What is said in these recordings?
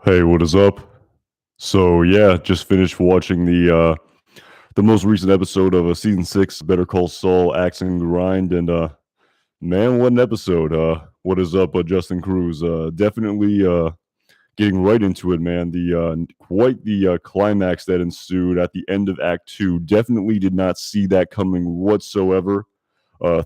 Hey, what is up? So yeah, just finished watching the most recent episode of season 6 Better Call Saul Axe and Grind, and man, what an episode. What is up, Justin Cruz? Definitely getting right into it, man. The quite the climax that ensued at the end of Act 2. Definitely did not see that coming whatsoever.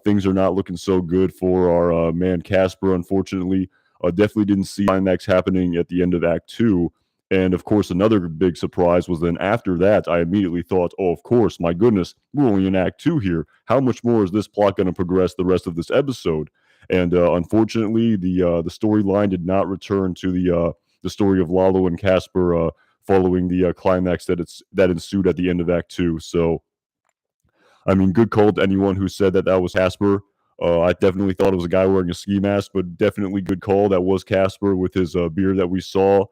Things are not looking so good for our man Casper, unfortunately. Definitely didn't see climax happening at the end of Act 2. And of course, another big surprise was then after that, I immediately thought, oh, of course, my goodness, we're only in Act 2 here. How much more is this plot going to progress the rest of this episode? And unfortunately, the storyline did not return to the story of Lalo and Casper following the climax that ensued at the end of Act 2. So I mean, good call to anyone who said that that was Casper. I definitely thought it was a guy wearing a ski mask, but definitely good call. That was Casper with his beard that we saw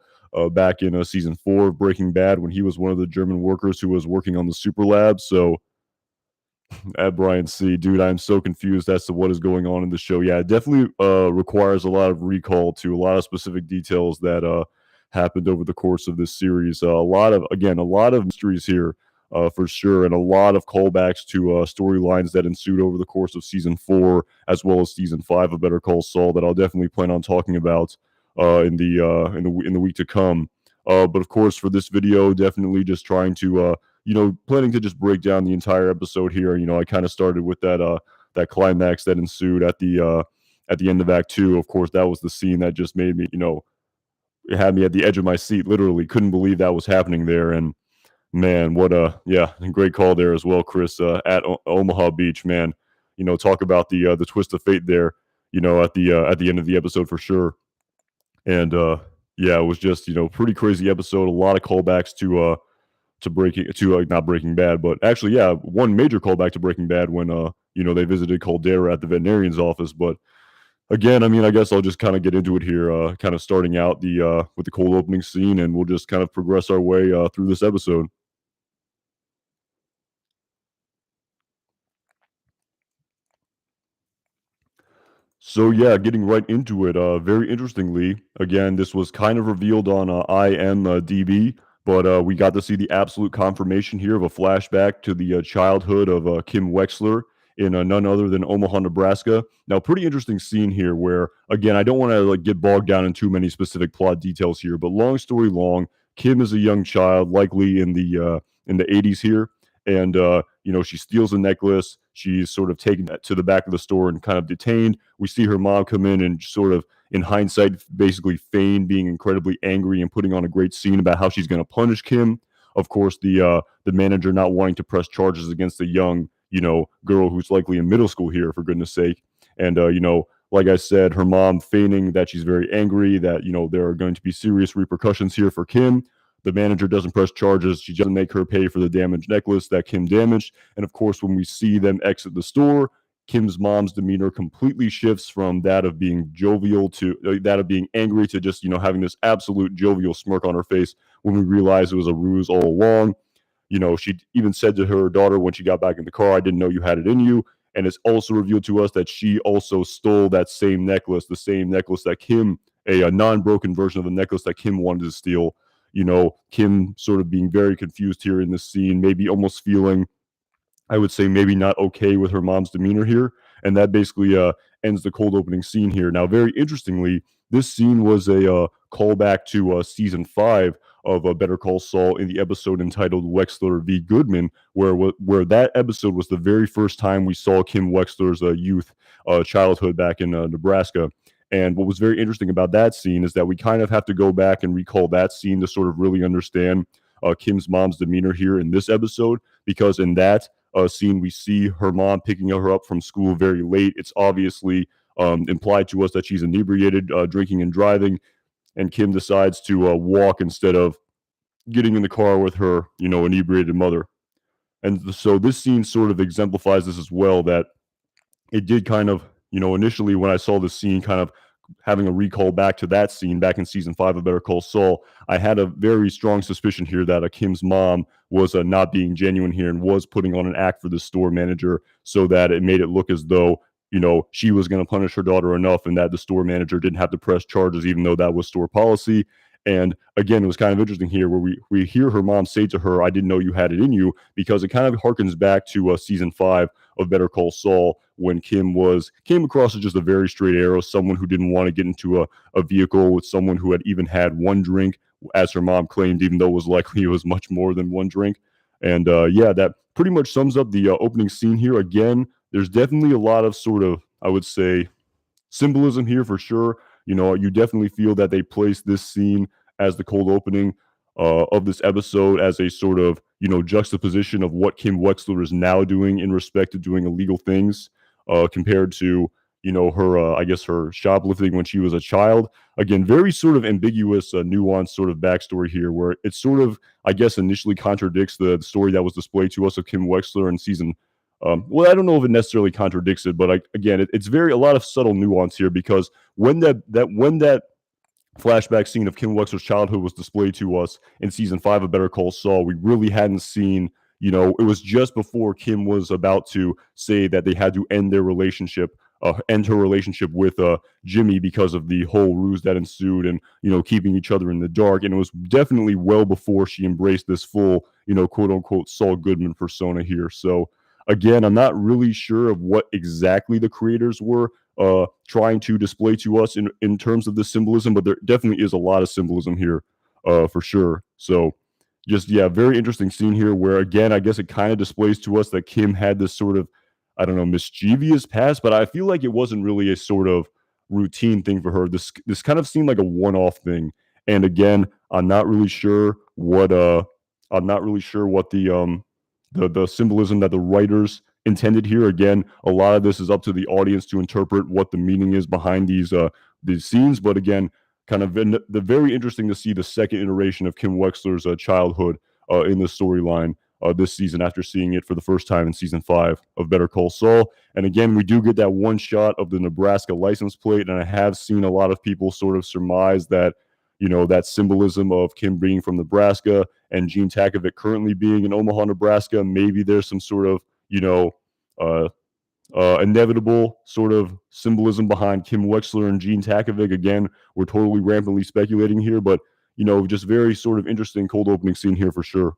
back in season 4 of Breaking Bad when he was one of the German workers who was working on the super lab. So, at Brian C, dude, I'm so confused as to what is going on in the show. Yeah, it definitely requires a lot of recall to a lot of specific details that happened over the course of this series. A lot of mysteries here for sure, and a lot of callbacks to storylines that ensued over the course of season 4 as well as season 5 of Better Call Saul that I'll definitely plan on talking about in the week to come. But of course, for this video, definitely just trying to planning to just break down the entire episode here. I kind of started with that climax that ensued at the end of Act 2. Of course, that was the scene that just made me, it had me at the edge of my seat. Literally, couldn't believe that was happening there. And man, what a great call there as well, Chris. At Omaha Beach, man. Talk about the twist of fate there. At the end of the episode for sure. And yeah, it was just pretty crazy episode. A lot of callbacks to not Breaking Bad, but actually, yeah, one major callback to Breaking Bad when they visited Caldera at the veterinarian's office. But again, I mean, I guess I'll just kind of get into it here, kind of starting out with the cold opening scene, and we'll just kind of progress our way through this episode. So yeah, getting right into it. Very interestingly, again, this was kind of revealed on IMDb, but we got to see the absolute confirmation here of a flashback to the childhood of Kim Wexler in none other than Omaha, Nebraska. Now, pretty interesting scene here, where again, I don't want to get bogged down in too many specific plot details here, but long story long, Kim is a young child, likely in the 80s here, and she steals a necklace. She's sort of taken to the back of the store and kind of detained. We see her mom come in and sort of, in hindsight, basically feign being incredibly angry and putting on a great scene about how she's going to punish Kim. Of course, the manager not wanting to press charges against a young girl who's likely in middle school here, for goodness sake. And like I said, her mom feigning that she's very angry, that there are going to be serious repercussions here for Kim. The manager doesn't press charges. She doesn't make her pay for the damaged necklace that Kim damaged. And of course, when we see them exit the store, Kim's mom's demeanor completely shifts from that of being jovial to that of being angry to just, having this absolute jovial smirk on her face when we realize it was a ruse all along. She even said to her daughter when she got back in the car, "I didn't know you had it in you." And it's also revealed to us that she also stole that same necklace, the same necklace that Kim, a non-broken version of the necklace that Kim wanted to steal. Kim sort of being very confused here in this scene, maybe almost feeling, I would say, maybe not okay with her mom's demeanor here. And that basically ends the cold opening scene here. Now, very interestingly, this scene was a callback to season 5 of Better Call Saul in the episode entitled Wexler v. Goodman, where that episode was the very first time we saw Kim Wexler's childhood back in Nebraska. And what was very interesting about that scene is that we kind of have to go back and recall that scene to sort of really understand Kim's mom's demeanor here in this episode, because in that scene, we see her mom picking her up from school very late. It's obviously implied to us that she's inebriated, drinking and driving, and Kim decides to walk instead of getting in the car with her, inebriated mother. And so this scene sort of exemplifies this as well, that it did kind of, initially when I saw this scene, kind of having a recall back to that scene back in season 5 of Better Call Saul, I had a very strong suspicion here that Kim's mom was not being genuine here and was putting on an act for the store manager so that it made it look as though, she was going to punish her daughter enough and that the store manager didn't have to press charges, even though that was store policy. And again, it was kind of interesting here where we hear her mom say to her, "I didn't know you had it in you," because it kind of harkens back to season 5 of Better Call Saul when came across as just a very straight arrow, someone who didn't want to get into a vehicle with someone who had even had one drink, as her mom claimed, even though it was likely it was much more than one drink. And yeah, that pretty much sums up the opening scene here. Again, there's definitely a lot of sort of, I would say, symbolism here for sure. You definitely feel that they place this scene as the cold opening of this episode as a sort of, juxtaposition of what Kim Wexler is now doing in respect to doing illegal things compared to, her, I guess, her shoplifting when she was a child. Again, very sort of ambiguous, nuanced sort of backstory here where it sort of, I guess, initially contradicts the story that was displayed to us of Kim Wexler in season well, I don't know if it necessarily contradicts it, but again, it's very a lot of subtle nuance here because when that flashback scene of Kim Wexler's childhood was displayed to us in season 5 of Better Call Saul, we really hadn't seen. It was just before Kim was about to say that they had to end their relationship, end her relationship with Jimmy because of the whole ruse that ensued, and keeping each other in the dark. And it was definitely well before she embraced this full, quote unquote Saul Goodman persona here. So again, I'm not really sure of what exactly the creators were trying to display to us in terms of the symbolism, but there definitely is a lot of symbolism here for sure. So just, yeah, very interesting scene here where, again, I guess it kind of displays to us that Kim had this sort of, I don't know, mischievous past, but I feel like it wasn't really a sort of routine thing for her. This kind of seemed like a one-off thing. And again, I'm not really sure what the symbolism that the writers intended here. Again, a lot of this is up to the audience to interpret what the meaning is behind these scenes. But again, kind of the very interesting to see the second iteration of Kim Wexler's childhood in the storyline this season after seeing it for the first time in season 5 of Better Call Saul. And again, we do get that one shot of the Nebraska license plate, and I have seen a lot of people sort of surmise that that symbolism of Kim being from Nebraska and Gene Takovic currently being in Omaha, Nebraska. Maybe there's some sort of uh, inevitable sort of symbolism behind Kim Wexler and Gene Takovic. Again, we're totally rampantly speculating here, but just very sort of interesting cold opening scene here for sure.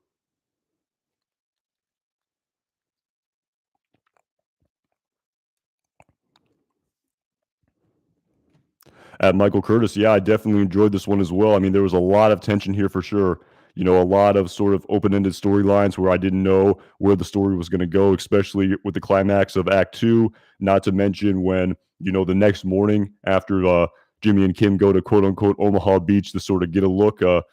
At Michael Curtis, yeah, I definitely enjoyed this one as well. I mean, there was a lot of tension here for sure. A lot of sort of open-ended storylines where I didn't know where the story was going to go, especially with the climax of Act 2. Not to mention when, the next morning after Jimmy and Kim go to quote-unquote Omaha Beach to sort of get a look of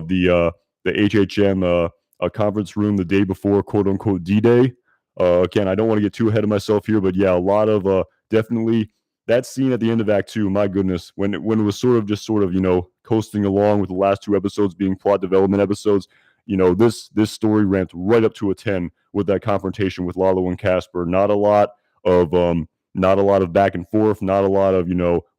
the HHM conference room the day before quote-unquote D-Day. Again, I don't want to get too ahead of myself here, but yeah, a lot of definitely that scene at the end of Act 2, my goodness, when it was sort of, coasting along with the last 2 episodes being plot development episodes, this story ramped right up to a 10 with that confrontation with Lalo and Casper. Not a lot of back and forth, not a lot of,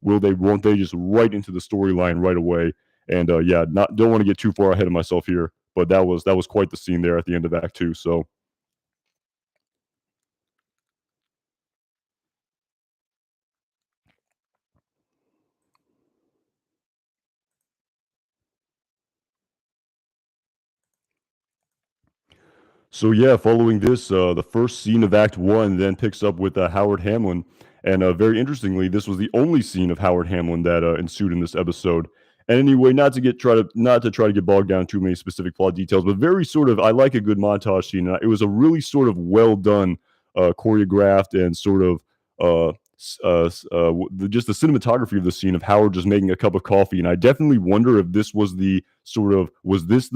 will they, won't they, just right into the storyline right away. And yeah, don't want to get too far ahead of myself here, but that was quite the scene there at the end of Act 2. So So yeah, following this, the first scene of Act One then picks up with Howard Hamlin, and very interestingly, this was the only scene of Howard Hamlin that ensued in this episode. And anyway, not to try to get bogged down too many specific plot details, but very sort of, I like a good montage scene. It was a really sort of well done, choreographed, and sort of just the cinematography of the scene of Howard just making a cup of coffee. And I definitely wonder if this was the sort of was this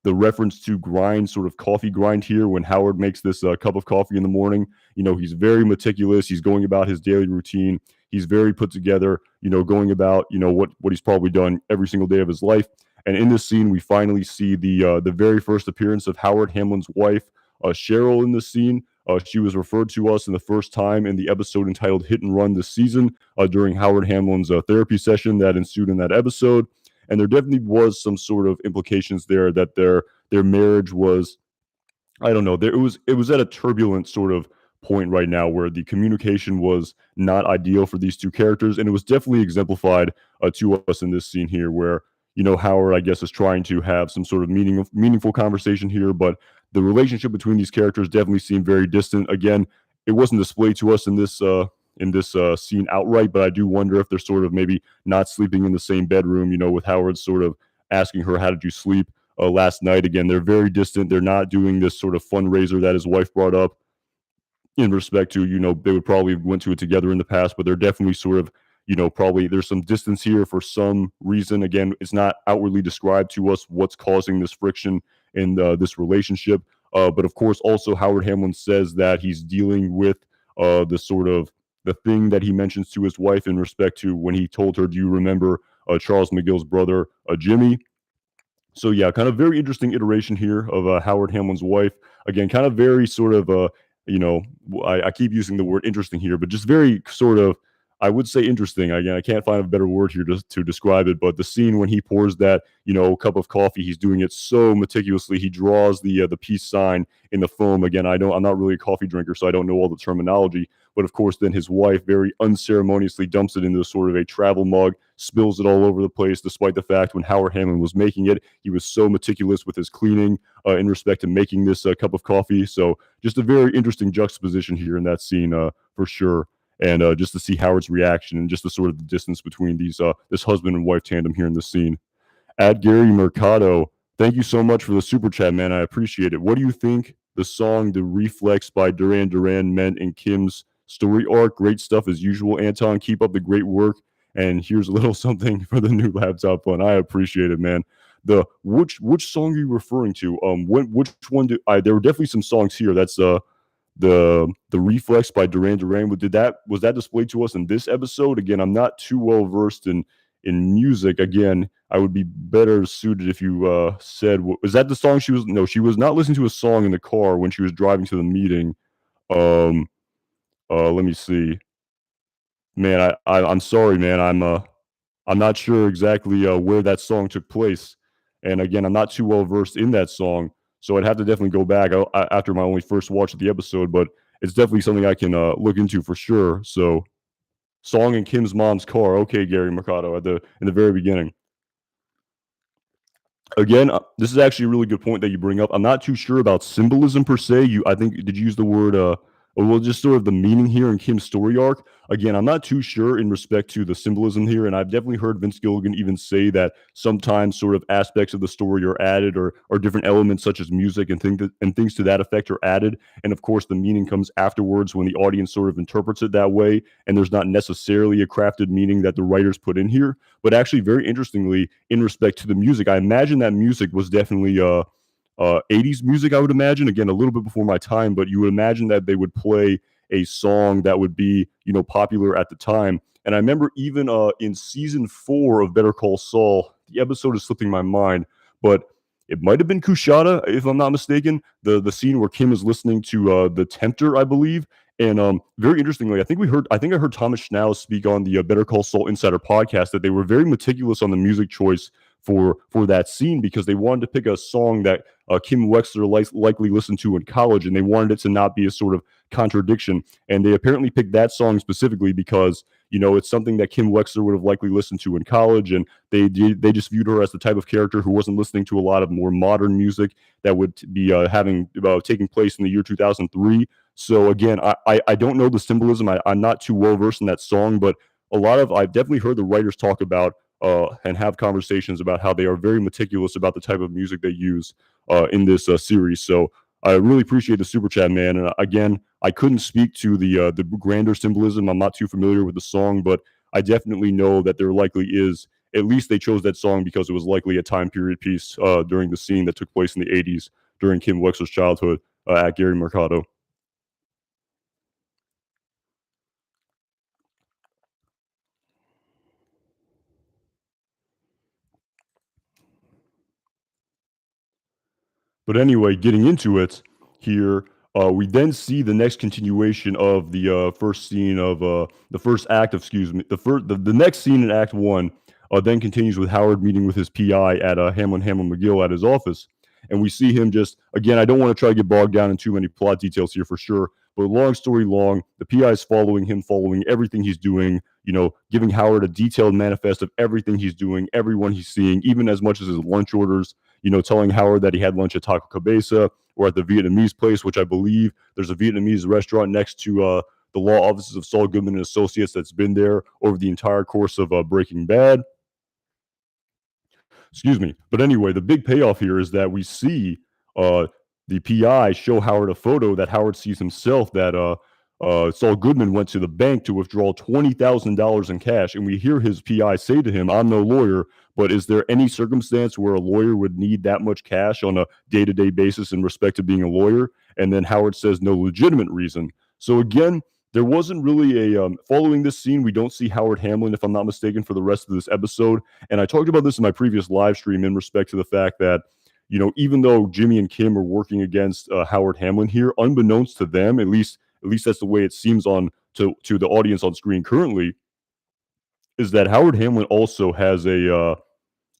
the reference to grind, sort of coffee grind here when Howard makes this cup of coffee in the morning. He's very meticulous. He's going about his daily routine. He's very put together, going about, what he's probably done every single day of his life. And in this scene, we finally see the very first appearance of Howard Hamlin's wife, Cheryl, in this scene. She was referred to us in the first time in the episode entitled Hit and Run this season during Howard Hamlin's therapy session that ensued in that episode. And there definitely was some sort of implications there that their marriage was, I don't know, it was at a turbulent sort of point right now where the communication was not ideal for these two characters, and it was definitely exemplified to us in this scene here, where Howard, I guess, is trying to have some sort of meaningful conversation here, but the relationship between these characters definitely seemed very distant. Again, it wasn't displayed to us in this scene outright, but I do wonder if they're sort of maybe not sleeping in the same bedroom. With Howard sort of asking her, "How did you sleep last night?" Again, they're very distant. They're not doing this sort of fundraiser that his wife brought up in respect to, they would probably went to it together in the past, but they're definitely sort of, probably there's some distance here for some reason. Again, it's not outwardly described to us what's causing this friction in this relationship. But of course, also Howard Hamlin says that he's dealing with the sort of the thing that he mentions to his wife in respect to when he told her, "Do you remember Charles McGill's brother, Jimmy?" So yeah, kind of very interesting iteration here of Howard Hamlin's wife. Again, kind of very sort of you know, I keep using the word interesting here, but just very sort of, I would say interesting. Again, I can't find a better word here to describe it. But the scene when he pours that cup of coffee, he's doing it so meticulously. He draws the peace sign in the foam. Again, I'm not really a coffee drinker, so I don't know all the terminology. But of course, then his wife very unceremoniously dumps it into sort of a travel mug, spills it all over the place, despite the fact when Howard Hamlin was making it, he was so meticulous with his cleaning in respect to making this cup of coffee. So just a very interesting juxtaposition here in that scene for sure. And just to see Howard's reaction and just the sort of the distance between this husband and wife tandem here in this scene. At Gary Mercado, thank you so much for the super chat, man. I appreciate it. What do you think the song "The Reflex" by Duran Duran meant in Kim's story arc? Great stuff as usual, Anton. Keep up the great work. And here's a little something for the new laptop fund. I appreciate it, man. The which song are you referring to? Which one do I? There were definitely some songs here. That's the Reflex by Duran Duran. Was that displayed to us in this episode? Again, I'm not too well versed in music. Again, I would be better suited if you said, was that the song she was? No, she was not listening to a song in the car when she was driving to the meeting. Um, let me see. Man, I'm sorry, man. I'm not sure exactly where that song took place, and again, I'm not too well versed in that song, so I'd have to definitely go back after my only first watch of the episode. But it's definitely something I can look into for sure. So, song in Kim's mom's car. Okay, Gary Mercado at the in the very beginning. Again, this is actually a really good point that you bring up. I'm not too sure about symbolism per se. I think, did you use the word well, just sort of the meaning here in Kim's story arc. Again, I'm not too sure in respect to the symbolism here, and I've definitely heard Vince Gilligan even say that sometimes sort of aspects of the story are added, or different elements such as music and things to that effect are added. And of course, the meaning comes afterwards when the audience sort of interprets it that way, and there's not necessarily a crafted meaning that the writers put in here. But actually, very interestingly, in respect to the music, I imagine that music was definitely 80s music, I would imagine. Again, a little bit before my time, but you would imagine that they would play a song that would be, popular at the time. And I remember even in season 4 of Better Call Saul, the episode is slipping my mind, but it might have been Kushada, if I'm not mistaken. The scene where Kim is listening to The Tempter, I believe. And very interestingly, I think I heard Thomas Schnauz speak on the Better Call Saul Insider podcast that they were very meticulous on the music choice for that scene because they wanted to pick a song that Kim Wexler likely listened to in college, and they wanted it to not be a sort of contradiction. And they apparently picked that song specifically because it's something that Kim Wexler would have likely listened to in college, and they just viewed her as the type of character who wasn't listening to a lot of more modern music that would be taking place in the year 2003. So again, I don't know the symbolism. I'm not too well versed in that song, but I've definitely heard the writers talk about and have conversations about how they are very meticulous about the type of music they use in this series. So I really appreciate the super chat, man. And again, I couldn't speak to the grander symbolism. I'm not too familiar with the song, but I definitely know that there likely is. At least they chose that song because it was likely a time period piece during the scene that took place in the 80s during Kim Wexler's childhood at Gary Mercado. But anyway, getting into it here, we then see the next continuation of the first scene of the first act. Excuse me. The next scene in Act One then continues with Howard meeting with his PI at Hamlin McGill at his office, and we see him just again. I don't want to try to get bogged down in too many plot details here for sure, but long story long, the PI is following him, following everything he's doing. giving Howard a detailed manifest of everything he's doing, everyone he's seeing, even as much as his lunch orders, telling Howard that he had lunch at Taco Cabeza or at the Vietnamese place, which I believe there's a Vietnamese restaurant next to the law offices of Saul Goodman and Associates that's been there over the entire course of Breaking Bad. Excuse me. But anyway, the big payoff here is that we see uh, the PI show Howard a photo that Howard sees himself that Saul Goodman went to the bank to withdraw $20,000 in cash. And we hear his PI say to him, I'm no lawyer, but is there any circumstance where a lawyer would need that much cash on a day to day basis in respect to being a lawyer? And then Howard says, no legitimate reason. So again, there wasn't really a following this scene. We don't see Howard Hamlin, if I'm not mistaken, for the rest of this episode. And I talked about this in my previous live stream in respect to the fact that, even though Jimmy and Kim are working against Howard Hamlin here, unbeknownst to them, at least that's the way it seems on to the audience on screen currently, is that Howard Hamlin also has a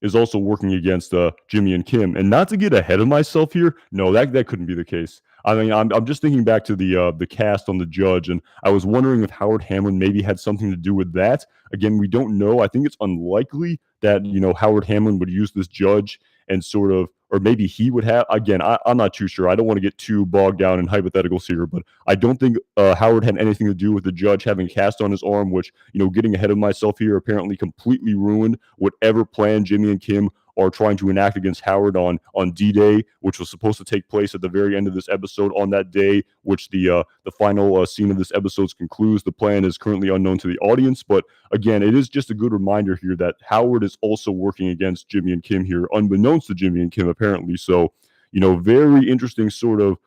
is also working against Jimmy and Kim. And not to get ahead of myself here, no, that couldn't be the case. I mean, I'm just thinking back to the cast on The Judge, and I was wondering if Howard Hamlin maybe had something to do with that. Again, we don't know. I think it's unlikely that Howard Hamlin would use this judge and sort of, or maybe he would have. Again, I'm not too sure. I don't want to get too bogged down in hypotheticals here, but I don't think Howard had anything to do with the judge having cast on his arm, which, getting ahead of myself here, apparently completely ruined whatever plan Jimmy and Kim are trying to enact against Howard on D-Day, which was supposed to take place at the very end of this episode on that day, which the final scene of this episode concludes. The plan is currently unknown to the audience, but again, it is just a good reminder here that Howard is also working against Jimmy and Kim here, unbeknownst to Jimmy and Kim, apparently. So, very interesting sort of,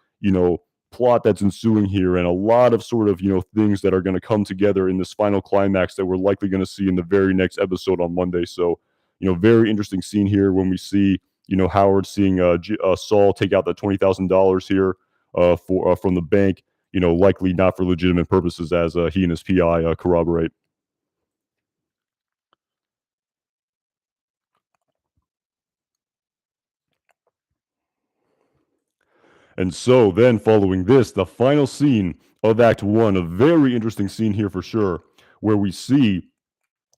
plot that's ensuing here, and a lot of sort of, things that are going to come together in this final climax that we're likely going to see in the very next episode on Monday. So, very interesting scene here when we see, Howard seeing Saul take out the $20,000 here for from the bank, likely not for legitimate purposes, as he and his PI corroborate. And so then following this, the final scene of Act 1, a very interesting scene here for sure, where we see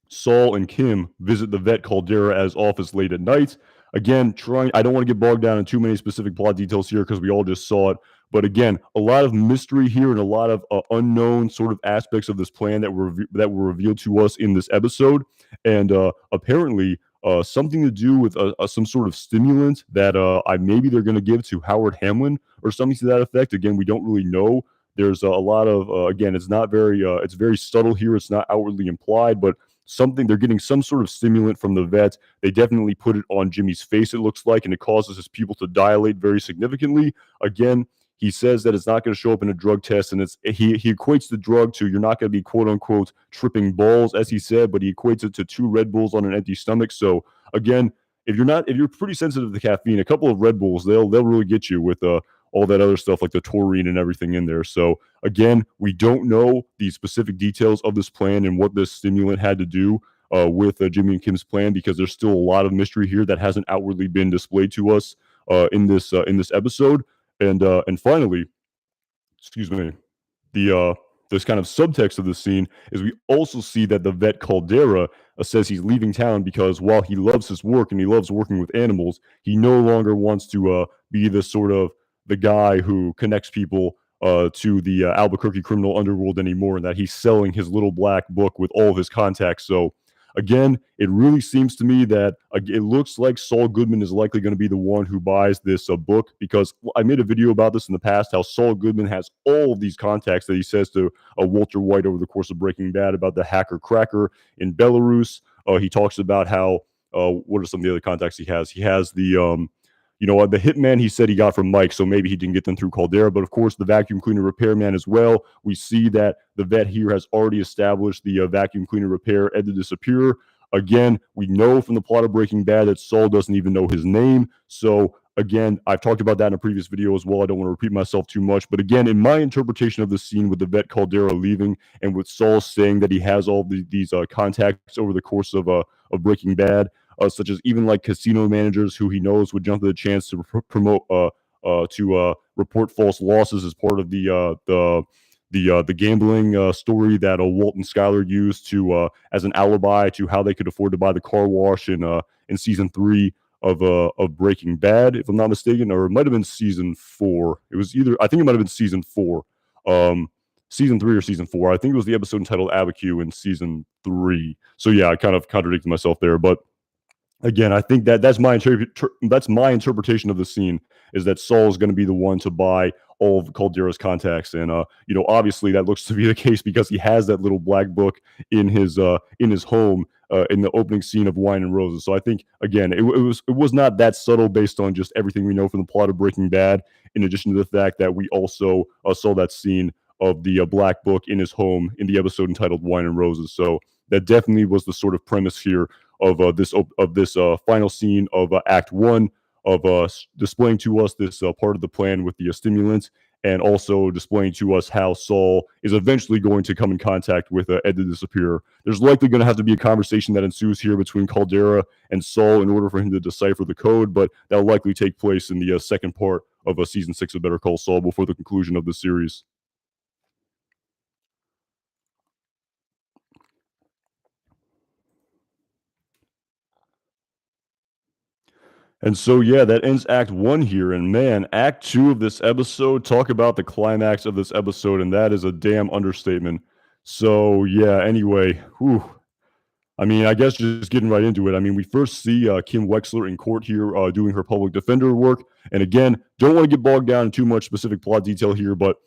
Saul and Kim visit the vet Caldera's office late at night. Again, I don't want to get bogged down in too many specific plot details here because we all just saw it. But again, a lot of mystery here and a lot of unknown sort of aspects of this plan that were revealed to us in this episode. And apparently, something to do with some sort of stimulant that maybe they're going to give to Howard Hamlin or something to that effect. Again, we don't really know. There's a lot of again, it's not very it's very subtle here. It's not outwardly implied, but they're getting some sort of stimulant from the vet. They definitely put it on Jimmy's face, it looks like, and it causes his pupil to dilate very significantly. Again, he says that it's not going to show up in a drug test, and he equates the drug to, you're not going to be quote unquote tripping balls, as he said, but he equates it to 2 Red Bulls on an empty stomach. So again, if you're pretty sensitive to caffeine, a couple of Red Bulls, they'll really get you with all that other stuff like the taurine and everything in there. So again, we don't know the specific details of this plan and what this stimulant had to do with Jimmy and Kim's plan, because there's still a lot of mystery here that hasn't outwardly been displayed to us in this episode. And finally, excuse me, the this kind of subtext of the scene is we also see that the vet Caldera says he's leaving town because while he loves his work and he loves working with animals, he no longer wants to be the sort of the guy who connects people to the Albuquerque criminal underworld anymore, and that he's selling his little black book with all of his contacts. So again, it really seems to me that it looks like Saul Goodman is likely going to be the one who buys this book, because I made a video about this in the past, how Saul Goodman has all of these contacts that he says to Walter White over the course of Breaking Bad about the hacker cracker in Belarus. He talks about how, what are some of the other contacts he has? He has the the hitman he said he got from Mike, so maybe he didn't get them through Caldera. But of course, the vacuum cleaner repairman as well. We see that the vet here has already established the vacuum cleaner repair Ed the Disappearer. Again, we know from the plot of Breaking Bad that Saul doesn't even know his name. So again, I've talked about that in a previous video as well. I don't want to repeat myself too much. But again, in my interpretation of the scene with the vet Caldera leaving and with Saul saying that he has all these contacts over the course of Breaking Bad, such as even like casino managers who he knows would jump to the chance to promote report false losses as part of the the gambling story that Walt and Skyler used to as an alibi to how they could afford to buy the car wash in season 3 of Breaking Bad, if I'm not mistaken, or it might have been season 4. It was either, I think it might have been season 4. Um, Season 3 or season 4. I think it was the episode entitled Abiquiu in season 3. So yeah, I kind of contradicted myself there, but again, I think that that's my interpretation of the scene is that Saul is going to be the one to buy all of Caldera's contacts, and obviously that looks to be the case because he has that little black book in his home in the opening scene of Wine and Roses. So I think again, it was not that subtle based on just everything we know from the plot of Breaking Bad. In addition to the fact that we also saw that scene of the black book in his home in the episode entitled Wine and Roses. So that definitely was the sort of premise here of this final scene of Act 1 of displaying to us this part of the plan with the stimulant, and also displaying to us how Saul is eventually going to come in contact with Ed the Disappearer. There's likely going to have to be a conversation that ensues here between Caldera and Saul in order for him to decipher the code, but that'll likely take place in the second part of season 6 of Better Call Saul before the conclusion of the series. And so, yeah, that ends Act 1 here. And man, Act 2 of this episode, talk about the climax of this episode, and that is a damn understatement. So, yeah, anyway, whew, I mean, I guess just getting right into it. I mean, we first see Kim Wexler in court here doing her public defender work. And again, don't want to get bogged down in too much specific plot detail here, but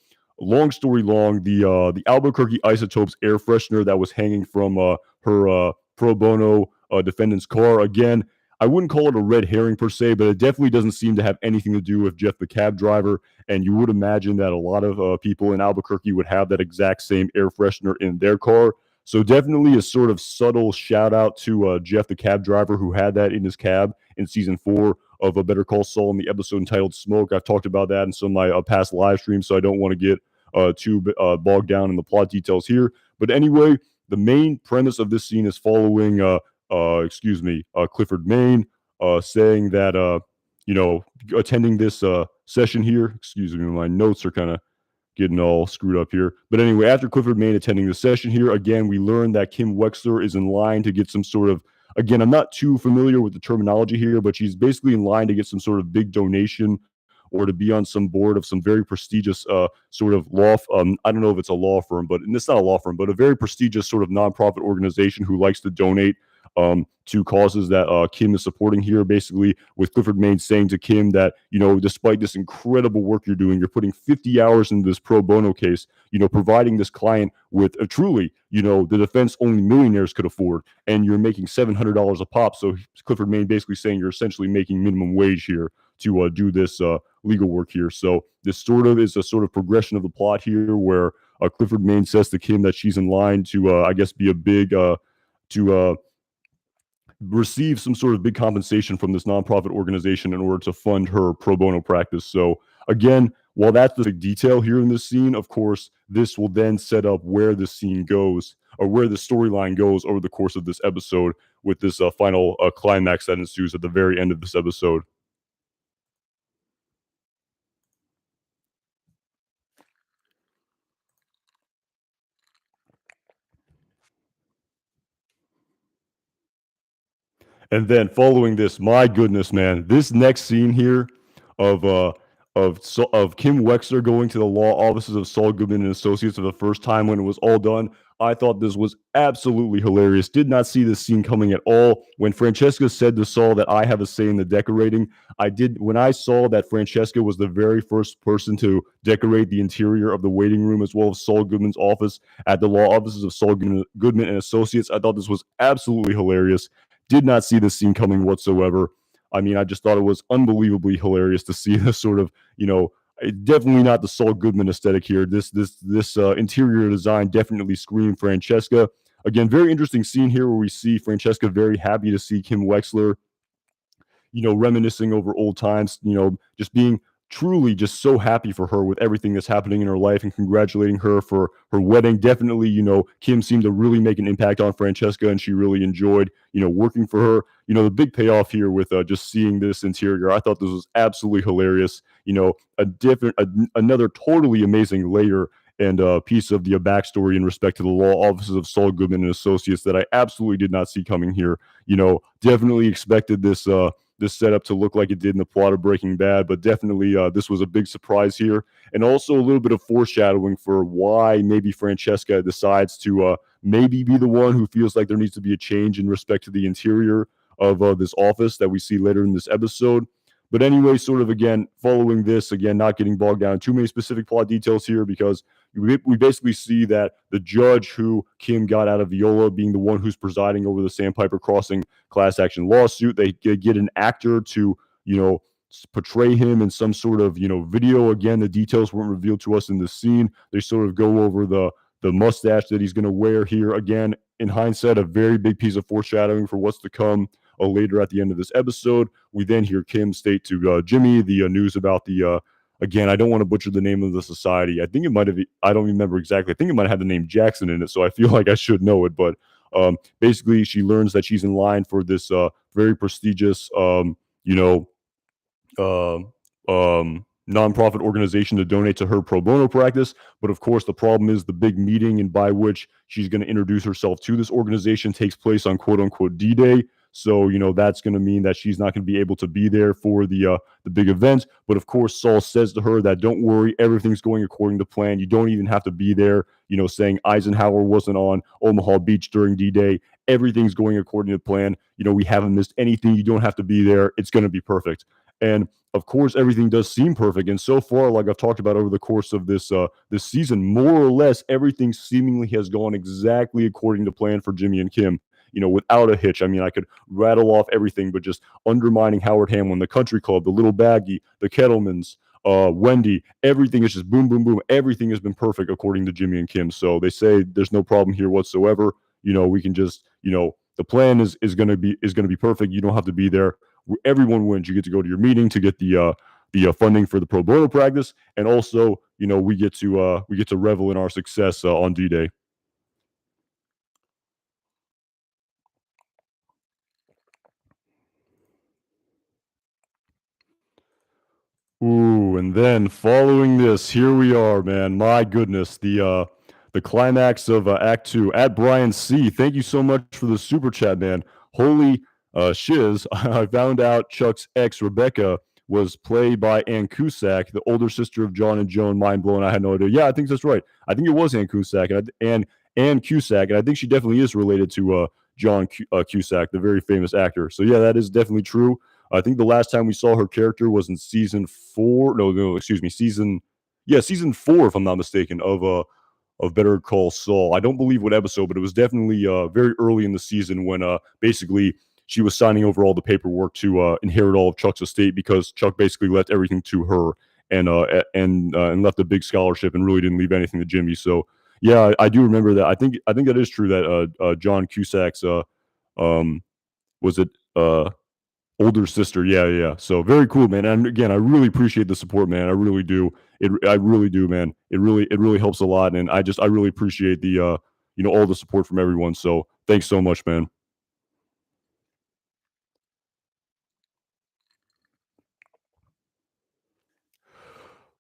long story long, the Albuquerque Isotopes air freshener that was hanging from her pro bono defendant's car. Again, I wouldn't call it a red herring per se, but it definitely doesn't seem to have anything to do with Jeff the cab driver. And you would imagine that a lot of people in Albuquerque would have that exact same air freshener in their car. So definitely a sort of subtle shout out to Jeff, the cab driver, who had that in his cab in season 4 of a Better Call Saul in the episode entitled "Smoke." I've talked about that in some of my past live streams, so I don't want to get too bogged down in the plot details here. But anyway, the main premise of this scene is following, Clifford Maine saying that, attending this session here. Excuse me, my notes are kind of getting all screwed up here. But anyway, after Clifford Maine attending the session here, again, we learn that Kim Wexler is in line to get some sort of, again, I'm not too familiar with the terminology here, but she's basically in line to get some sort of big donation or to be on some board of some very prestigious sort of law. I don't know if it's a law firm, but and it's not a law firm, but a very prestigious sort of nonprofit organization who likes to donate to causes that Kim is supporting here, basically with Clifford Maine saying to Kim that, despite this incredible work you're doing, you're putting 50 hours into this pro bono case, providing this client with a truly, the defense only millionaires could afford, and you're making $700 a pop. So Clifford Maine basically saying you're essentially making minimum wage here to do this legal work here. So this sort of is a sort of progression of the plot here where Clifford Maine says to Kim that she's in line to, I guess, be a big, to receive some sort of big compensation from this nonprofit organization in order to fund her pro bono practice. So again, while that's the detail here in this scene, of course, this will then set up where the scene goes or where the storyline goes over the course of this episode with this final climax that ensues at the very end of this episode. And then following this, my goodness, man, this next scene here of of Kim Wexler going to the law offices of Saul Goodman and Associates for the first time when it was all done. I thought this was absolutely hilarious. Did not see this scene coming at all. When Francesca said to Saul that I have a say in the decorating, I did. When I saw that Francesca was the very first person to decorate the interior of the waiting room as well as Saul Goodman's office at the law offices of Saul Goodman and Associates, I thought this was absolutely hilarious. Did not see this scene coming whatsoever. I mean, I just thought it was unbelievably hilarious to see this sort of, definitely not the Saul Goodman aesthetic here. This interior design definitely screamed Francesca. Again, very interesting scene here where we see Francesca very happy to see Kim Wexler, reminiscing over old times, just being truly just so happy for her with everything that's happening in her life and congratulating her for her wedding. Definitely, Kim seemed to really make an impact on Francesca and she really enjoyed, working for her. The big payoff here with just seeing this interior, I thought this was absolutely hilarious. Another totally amazing layer and a piece of the backstory in respect to the law offices of Saul Goodman and Associates that I absolutely did not see coming here. Definitely expected this setup to look like it did in the plot of Breaking Bad, but definitely this was a big surprise here, and also a little bit of foreshadowing for why maybe Francesca decides to maybe be the one who feels like there needs to be a change in respect to the interior of this office that we see later in this episode. But anyway, sort of again, following this, again, not getting bogged down in too many specific plot details here, because we basically see that the judge who Kim got out of Viola being the one who's presiding over the Sandpiper Crossing class action lawsuit. They get an actor to, portray him in some sort of, video. Again, the details weren't revealed to us in the scene. They sort of go over the mustache that he's going to wear here. Again, in hindsight, a very big piece of foreshadowing for what's to come later at the end of this episode. We then hear Kim state to Jimmy the news about the again, I don't want to butcher the name of the society. I think it might have, I don't remember exactly. I think it might have the name Jackson in it, so I feel like I should know it. But basically, she learns that she's in line for this very prestigious, uh, nonprofit organization to donate to her pro bono practice. But of course, the problem is the big meeting and by which she's going to introduce herself to this organization takes place on quote unquote D-Day. So, that's going to mean that she's not going to be able to be there for the big event. But of course, Saul says to her that don't worry, everything's going according to plan. You don't even have to be there, saying Eisenhower wasn't on Omaha Beach during D-Day. Everything's going according to plan. We haven't missed anything. You don't have to be there. It's going to be perfect. And of course, everything does seem perfect. And so far, like I've talked about over the course of this season, more or less, everything seemingly has gone exactly according to plan for Jimmy and Kim. Without a hitch. I mean, I could rattle off everything, but just undermining Howard Hamlin, the Country Club, the Little Baggy, the Kettlemans, Wendy, everything is just boom, boom, boom. Everything has been perfect according to Jimmy and Kim. So they say there's no problem here whatsoever. We can just, the plan is going to be perfect. You don't have to be there. Everyone wins. You get to go to your meeting to get the funding for the pro bono practice, and also, we get to revel in our success on D-Day. Ooh, and then following this, here we are, man. My goodness, the climax of Act Two at Brian C. Thank you so much for the super chat, man. Holy shiz! I found out Chuck's ex Rebecca was played by Ann Cusack, the older sister of John and Joan. Mind blown. I had no idea. Yeah, I think that's right. I think it was Ann Cusack, and Ann Cusack, and I think she definitely is related to John Cusack, the very famous actor. So yeah, that is definitely true. I think the last time we saw her character was in season 4. No, excuse me, season 4, if I'm not mistaken, of Better Call Saul. I don't believe what episode, but it was definitely very early in the season when basically she was signing over all the paperwork to inherit all of Chuck's estate, because Chuck basically left everything to her and left a big scholarship and really didn't leave anything to Jimmy. So yeah, I do remember that. I think that is true that John Cusack's was it older sister. Yeah. So very cool, man. And again, I really appreciate the support, man. I really do. I really do, man. It really helps a lot. And I really appreciate the, all the support from everyone. So thanks so much, man.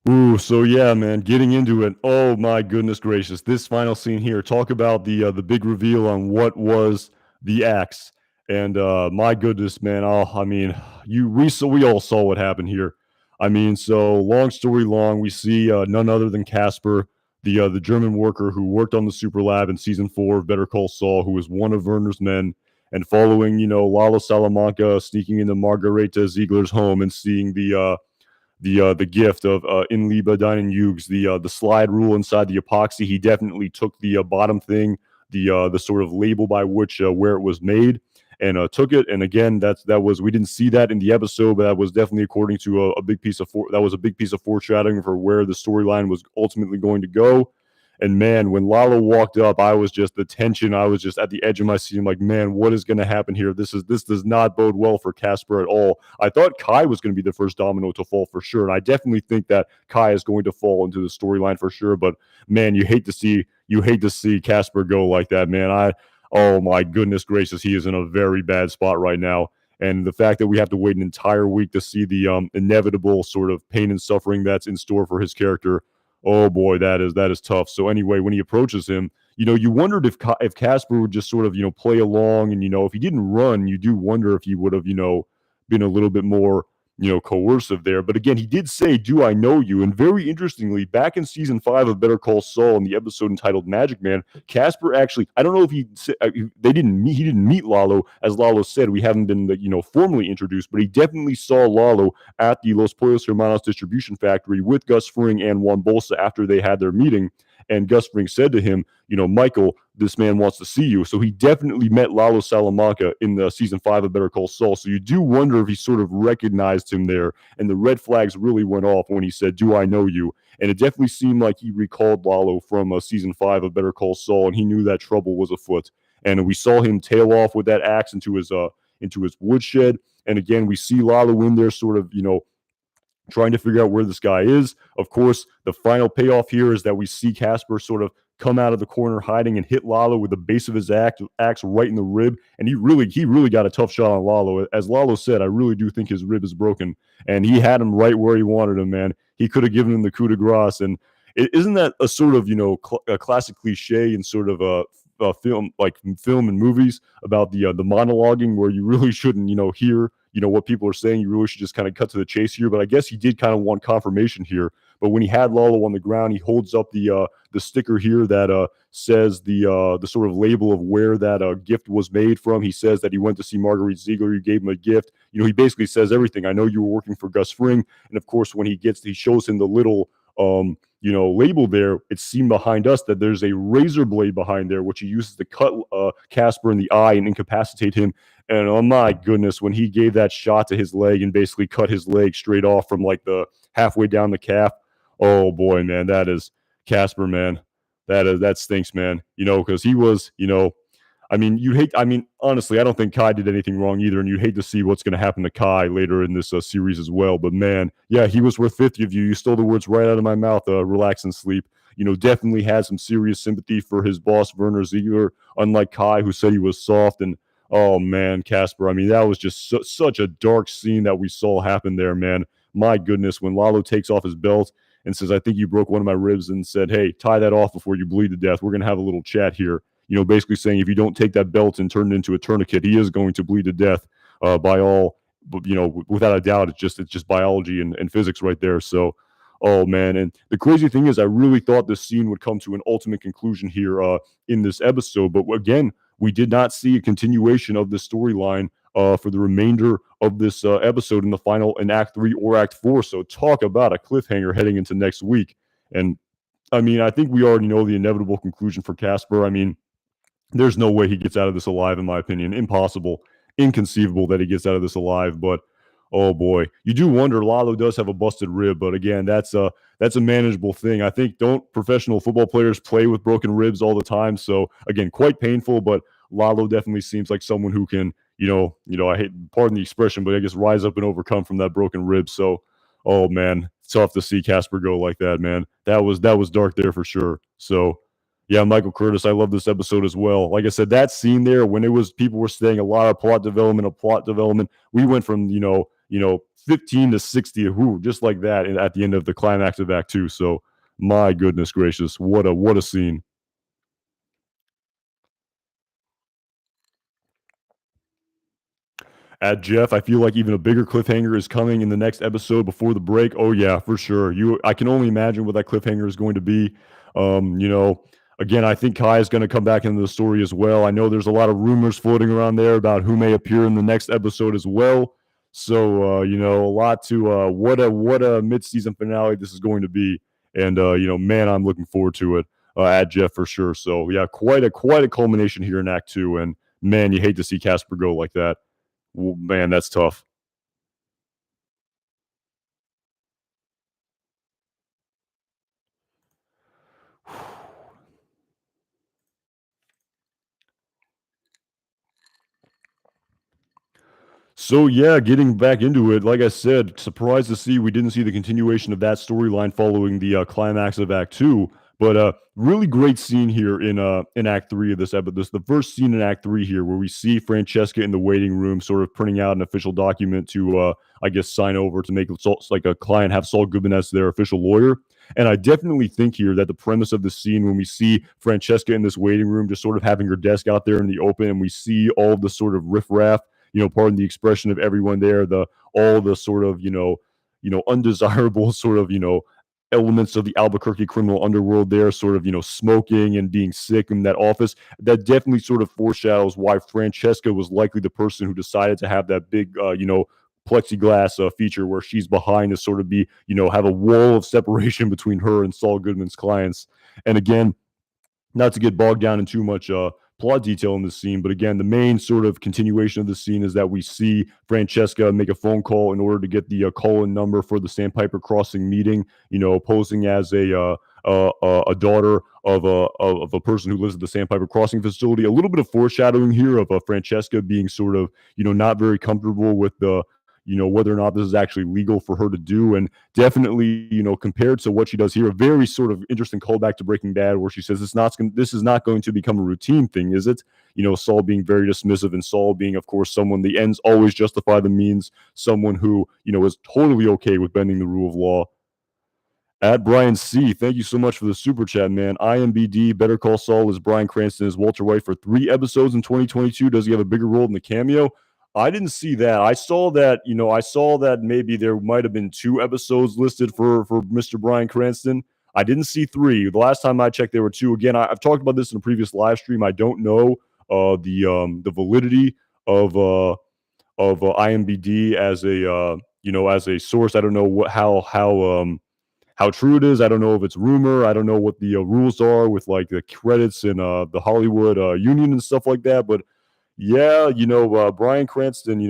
Ooh, so yeah, man, getting into it. Oh my goodness gracious. This final scene here. Talk about the big reveal on what was the axe. And my goodness, man. Oh, I mean, we all saw what happened here. I mean, so long story long, we see none other than Casper, the German worker who worked on the super lab in season 4 of Better Call Saul, who was one of Werner's men, and following, Lalo Salamanca sneaking into Margareta Ziegler's home and seeing the gift of in Liebe Deinen Yugs, the slide rule inside the epoxy. He definitely took the bottom thing, the sort of label by which where it was made, and took it. And again, that was, we didn't see that in the episode, but that was definitely according to a big piece of foreshadowing for where the storyline was ultimately going to go. And man, when Lalo walked up, I was just the tension. I was just at the edge of my seat. I'm like, man, what is going to happen here? This does not bode well for Casper at all. I thought Kai was going to be the first domino to fall for sure, and I definitely think that Kai is going to fall into the storyline for sure. But man, you hate to see Casper go like that, man. Oh my goodness gracious, he is in a very bad spot right now. And the fact that we have to wait an entire week to see the inevitable sort of pain and suffering that's in store for his character. Oh boy, that is tough. So anyway, when he approaches him, you wondered if Casper would just sort of play along, and if he didn't run, you do wonder if he would have been a little bit more coercive there. But again, he did say, "Do I know you?" And very interestingly, back in season 5 of Better Call Saul, in the episode entitled "Magic Man," Casper actually, I don't know if he didn't meet Lalo, as Lalo said, we haven't been formally introduced, but he definitely saw Lalo at the Los Pollos Hermanos distribution factory with Gus Spring and Juan Bolsa after they had their meeting. And Gus Spring said to him, "Michael, this man wants to see you." So he definitely met Lalo Salamanca in the season 5 of Better Call Saul. So you do wonder if he sort of recognized him there. And the red flags really went off when he said, "Do I know you?" And it definitely seemed like he recalled Lalo from season 5 of Better Call Saul, and he knew that trouble was afoot. And we saw him tail off with that axe into his woodshed. And again, we see Lalo in there sort of, trying to figure out where this guy is. Of course, the final payoff here is that we see Casper sort of come out of the corner hiding and hit Lalo with the base of his axe right in the rib. And he really got a tough shot on Lalo. As Lalo said, I really do think his rib is broken. And he had him right where he wanted him, man. He could have given him the coup de grace. And isn't that a sort of, a classic cliche in sort of a film, like film and movies, about the monologuing, where you really shouldn't hear what people are saying. You really should just kind of cut to the chase here. But I guess he did kind of want confirmation here. But when he had Lalo on the ground, he holds up the sticker here that says the sort of label of where that gift was made from. He says that he went to see Marguerite Ziegler. You gave him a gift. He basically says everything. I know you were working for Gus Spring. And of course, when he shows him the little label there, it's seen behind us that there's a razor blade behind there, which he uses to cut Casper in the eye and incapacitate him. And oh my goodness, when he gave that shot to his leg and basically cut his leg straight off from like the halfway down the calf, oh boy, man, that is Casper, man. That stinks, man. Because he was, honestly, I don't think Kai did anything wrong either, and you'd hate to see what's going to happen to Kai later in this series as well. But man, yeah, he was worth 50 of you. You stole the words right out of my mouth. Relax and sleep. Definitely had some serious sympathy for his boss, Werner Ziegler, unlike Kai, who said he was soft. And oh man, Casper, that was just such a dark scene that we saw happen there, man. My goodness, when Lalo takes off his belt and says, "I think you broke one of my ribs," and said, "Hey, tie that off before you bleed to death. We're going to have a little chat here." Basically saying if you don't take that belt and turn it into a tourniquet, he is going to bleed to death by all, without a doubt. It's just biology and physics right there. So, oh man. And the crazy thing is, I really thought this scene would come to an ultimate conclusion here in this episode. But again, we did not see a continuation of this storyline for the remainder of this episode in Act 3 or Act 4. So talk about a cliffhanger heading into next week. And I think we already know the inevitable conclusion for Casper. There's no way he gets out of this alive, in my opinion. Impossible, inconceivable that he gets out of this alive. But oh boy, you do wonder. Lalo does have a busted rib, but again, that's a manageable thing. I think don't professional football players play with broken ribs all the time? So again, quite painful. But Lalo definitely seems like someone who can, I hate, pardon the expression, but I guess rise up and overcome from that broken rib. So, oh man, it's tough to see Casper go like that, man. That was dark there for sure. So. Yeah, Michael Curtis, I love this episode as well. Like I said, that scene there, when people were saying a lot of plot development, we went from 15 to 60, just like that at the end of the climax of Act 2. So my goodness gracious, what a scene. At Jeff, I feel like even a bigger cliffhanger is coming in the next episode before the break. Oh yeah, for sure. I can only imagine what that um, is going to be. You know, Again, I think Kai is going to come back into the story as well. I know there's a lot of rumors floating around there about who may appear in the next episode as well. So, a lot to what a mid-season finale this is going to be, and man, I'm looking forward to it. At Jeff for sure. So yeah, quite a culmination here in Act 2, and man, you hate to see Casper go like that. Man, that's tough. So yeah, getting back into it, like I said, surprised to see we didn't see the continuation of that storyline following the climax of Act 2. But really great scene here in Act 3 of this episode. This the first scene in Act 3 here, where we see Francesca in the waiting room, sort of printing out an official document to, I guess, sign over to make like a client have Saul Goodman as their official lawyer. And I definitely think here that the premise of the scene, when we see Francesca in this waiting room, just sort of having her desk out there in the open, and we see all the sort of riffraff, pardon the expression, of everyone there, the all the sort of undesirable sort of elements of the Albuquerque criminal underworld there, sort of smoking and being sick in that office. That definitely sort of foreshadows why Francesca was likely the person who decided to have that big plexiglass feature where she's behind to sort of be have a wall of separation between her and Saul Goodman's clients. And again, not to get bogged down in too much plot detail in this scene, but again, the main sort of continuation of the scene is that we see Francesca make a phone call in order to get the call-in number for the Sandpiper Crossing meeting. Posing as a daughter of a person who lives at the Sandpiper Crossing facility. A little bit of foreshadowing here of Francesca being sort of not very comfortable with the whether or not this is actually legal for her to do. And definitely, compared to what she does here, a very sort of interesting callback to Breaking Bad, where she says this is not going to become a routine thing, is it? Saul being very dismissive, and Saul being, of course, someone, the ends always justify the means, someone who, is totally okay with bending the rule of law. At Brian C, thank you so much for the super chat, man. IMBD, Better Call Saul is Bryan Cranston as Walter White for 3 episodes in 2022. Does he have a bigger role in the cameo? I didn't see that. I saw that maybe there might have been 2 episodes listed for Mr. Bryan Cranston. I didn't see 3. The last time I checked, there were 2. Again, I've talked about this in a previous live stream. I don't know the validity of IMBD as a as a source. I don't know how true it is. I don't know if it's rumor. I don't know what the rules are with like the credits and the Hollywood union and stuff like that. But yeah, Bryan Cranston,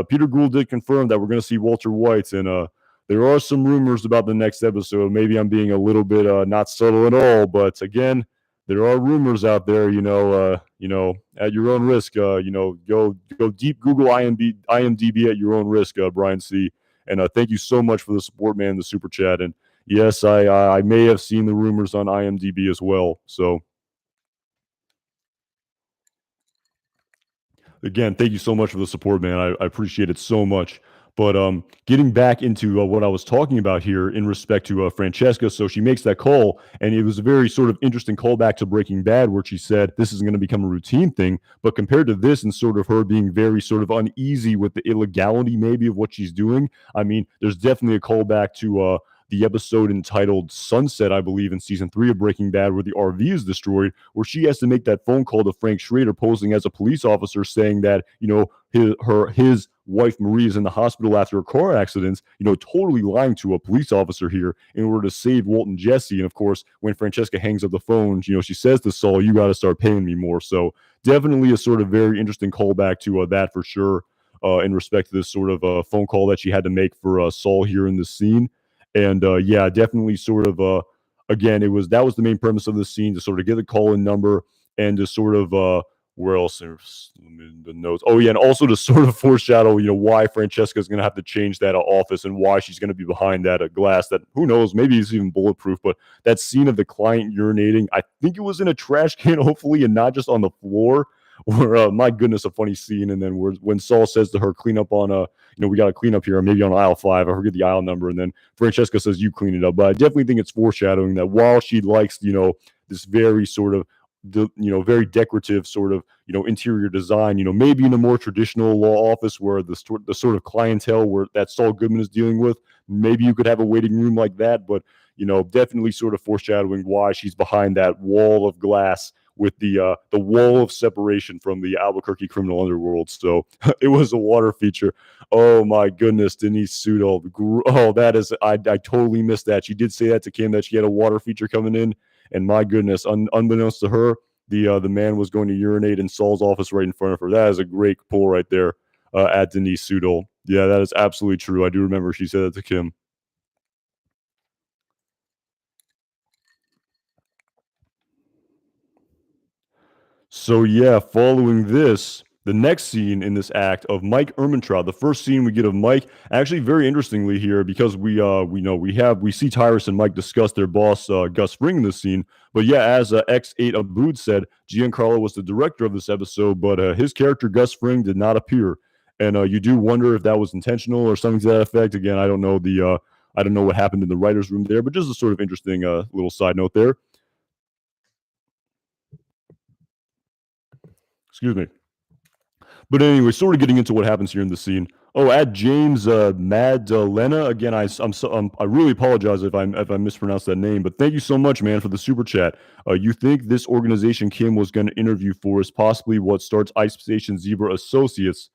Peter Gould did confirm that we're going to see Walter White, and there are some rumors about the next episode. Maybe I'm being a little bit not subtle at all, but again, there are rumors out there. At your own risk. Go deep Google IMDb at your own risk, Brian C. And thank you so much for the support, man, the super chat. And yes, I may have seen the rumors on IMDb as well. So again, thank you so much for the support, man. I appreciate it so much. But getting back into what I was talking about here in respect to Francesca, so she makes that call, and it was a very sort of interesting callback to Breaking Bad, where she said this is going to become a routine thing. But compared to this, and sort of her being very sort of uneasy with the illegality maybe of what she's doing, I mean, there's definitely a callback to the episode entitled Sunset, I believe, in season 3 of Breaking Bad, where the RV is destroyed, where she has to make that phone call to Frank Schrader posing as a police officer, saying that, his wife Marie is in the hospital after a car accident, totally lying to a police officer here in order to save Walt and Jesse. And of course, when Francesca hangs up the phone, she says to Saul, "You got to start paying me more." So definitely a sort of very interesting callback to that for sure, in respect to this sort of phone call that she had to make for Saul here in this scene. And yeah, definitely sort of again, that was the main premise of the scene, to sort of get the call-in number and to sort of where else there's the notes. Oh yeah, and also to sort of foreshadow, why Francesca is going to have to change that office and why she's going to be behind that glass that, who knows, maybe it's even bulletproof. But that scene of the client urinating, I think it was in a trash can, hopefully, and not just on the floor. Where my goodness, a funny scene. And then when Saul says to her, "Clean up on we got to clean up here, maybe on aisle 5." I forget the aisle number. And then Francesca says, "You clean it up." But I definitely think it's foreshadowing that while she likes, this very sort of very decorative sort of interior design, maybe in a more traditional law office where the sort of clientele where that Saul Goodman is dealing with, maybe you could have a waiting room like that. But definitely sort of foreshadowing why she's behind that wall of glass with the wall of separation from the Albuquerque criminal underworld. So it was a water feature. Oh my goodness, Denise Sudol. Oh, that is, I totally missed that. She did say that to Kim, that she had a water feature coming in, and my goodness, unbeknownst to her, the man was going to urinate in Saul's office right in front of her. That is a great pull right there at Denise Sudol. Yeah, that is absolutely true. I do remember she said that to Kim. So yeah, following this, the next scene in this act of Mike Ehrmantraut, the first scene we get of Mike, actually very interestingly here, because we see Tyrus and Mike discuss their boss Gus Spring in this scene. But yeah, as X8 Abood said, Giancarlo was the director of this episode, but his character Gus Spring did not appear, and you do wonder if that was intentional or something to that effect. Again, I don't know I don't know what happened in the writer's room there, but just a sort of interesting little side note there. Excuse me. But anyway, sort of getting into what happens here in the scene. Oh, at James Madlena again. I really apologize if I mispronounced that name, but thank you so much, man, for the super chat. You think this organization Kim was going to interview for is possibly what starts Ice Station Zebra Associates?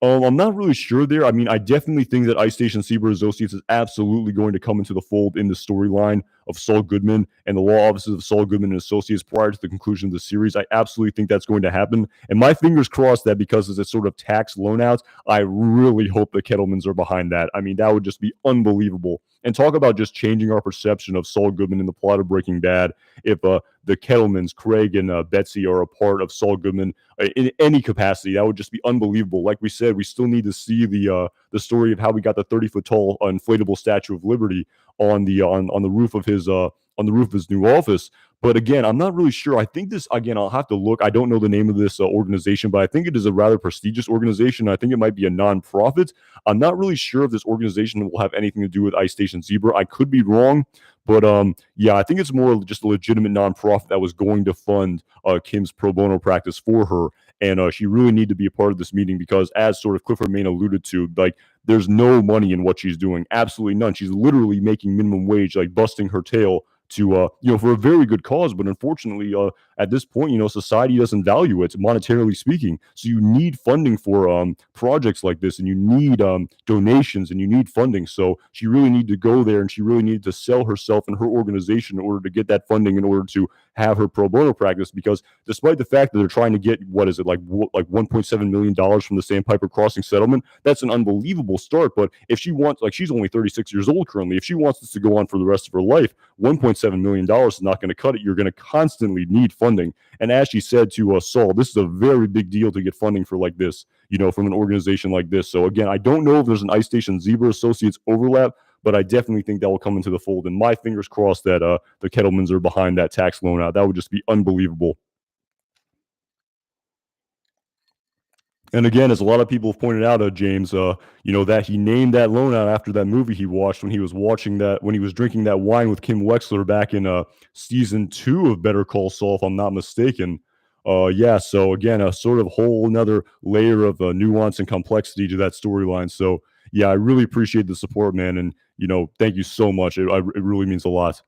I'm not really sure there. I mean, I definitely think that Ice Station Zebra Associates is absolutely going to come into the fold in the storyline of Saul Goodman and the law offices of Saul Goodman and Associates prior to the conclusion of the series. I absolutely think that's going to happen. And my fingers crossed that because it's a sort of tax loan out, I really hope the Kettlemans are behind that. I mean, that would just be unbelievable. And talk about just changing our perception of Saul Goodman in the plot of Breaking Bad if the Kettlemans, Craig and Betsy, are a part of Saul Goodman in any capacity. That would just be unbelievable. Like we said, we still need to see the story of how we got the 30-foot tall inflatable Statue of Liberty on the roof of his new office. But again, I'm not really sure. I think this, again, I'll have to look. I don't know the name of this organization, but I think it is a rather prestigious organization. I think it might be a nonprofit. I'm not really sure if this organization will have anything to do with Ice Station Zebra. I could be wrong, but yeah, I think it's more just a legitimate nonprofit that was going to fund Kim's pro bono practice for her. And she really needed to be a part of this meeting because, as sort of Clifford Main alluded to, like, there's no money in what she's doing. Absolutely none. She's literally making minimum wage, like busting her tail to for a very good cause. But unfortunately, at this point, society doesn't value it monetarily speaking. So you need funding for projects like this, and you need donations, and you need funding. So she really needed to go there, and she really needed to sell herself and her organization in order to get that funding, in order to have her pro bono practice. Because despite the fact that they're trying to get, what is it, like $1.7 million from the Sandpiper Crossing settlement, that's an unbelievable start. But if she wants, like, she's only 36 years old currently, if she wants this to go on for the rest of her life, $1.7 million is not going to cut it. You're going to constantly need funding. And as she said to Saul, this is a very big deal to get funding for like this, from an organization like this. So again, I don't know if there's an Ice Station Zebra Associates overlap, but I definitely think that will come into the fold. And my fingers crossed that the Kettlemans are behind that tax loan out. That would just be unbelievable. And again, as a lot of people have pointed out, James, that he named that loan out after that movie he watched when he was drinking that wine with Kim Wexler back in season 2 of Better Call Saul, if I'm not mistaken. Yeah, so again, a sort of whole another layer of nuance and complexity to that storyline. So yeah, I really appreciate the support, man, and thank you so much. It really means a lot.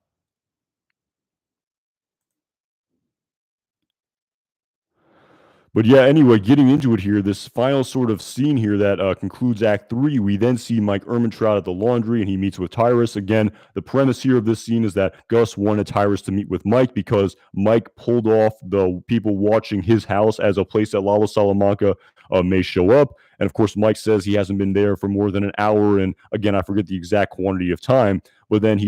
But yeah, anyway, getting into it here, this final sort of scene here that concludes Act 3, we then see Mike Ehrmantraut at the laundry, and he meets with Tyrus. Again, the premise here of this scene is that Gus wanted Tyrus to meet with Mike because Mike pulled off the people watching his house as a place that Lalo Salamanca may show up. And of course, Mike says he hasn't been there for more than an hour. And again, I forget the exact quantity of time. But then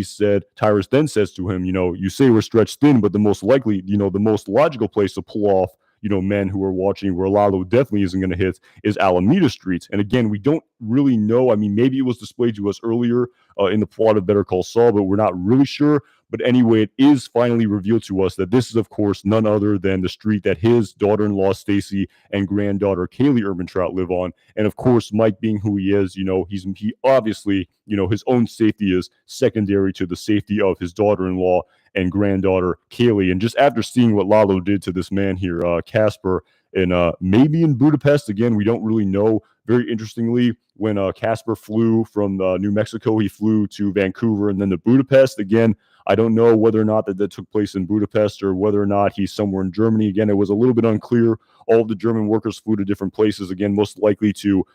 Tyrus then says to him, you say we're stretched thin, but the most likely, the most logical place to pull off men who are watching, where Lalo definitely isn't going to hit, is Alameda Street. And again, we don't really know. I mean, maybe it was displayed to us earlier in the plot of Better Call Saul, but we're not really sure. But anyway, it is finally revealed to us that this is, of course, none other than the street that his daughter-in-law, Stacy, and granddaughter, Kaylee Ehrmantraut, live on. And of course, Mike being who he is, he obviously, his own safety is secondary to the safety of his daughter-in-law and granddaughter, Kaylee. And just after seeing what Lalo did to this man here, Casper, and maybe in Budapest, again, we don't really know. Very interestingly, when Casper flew from New Mexico, he flew to Vancouver and then to Budapest. Again, I don't know whether or not that took place in Budapest or whether or not he's somewhere in Germany. Again, it was a little bit unclear. All of the German workers flew to different places, again, most likely to,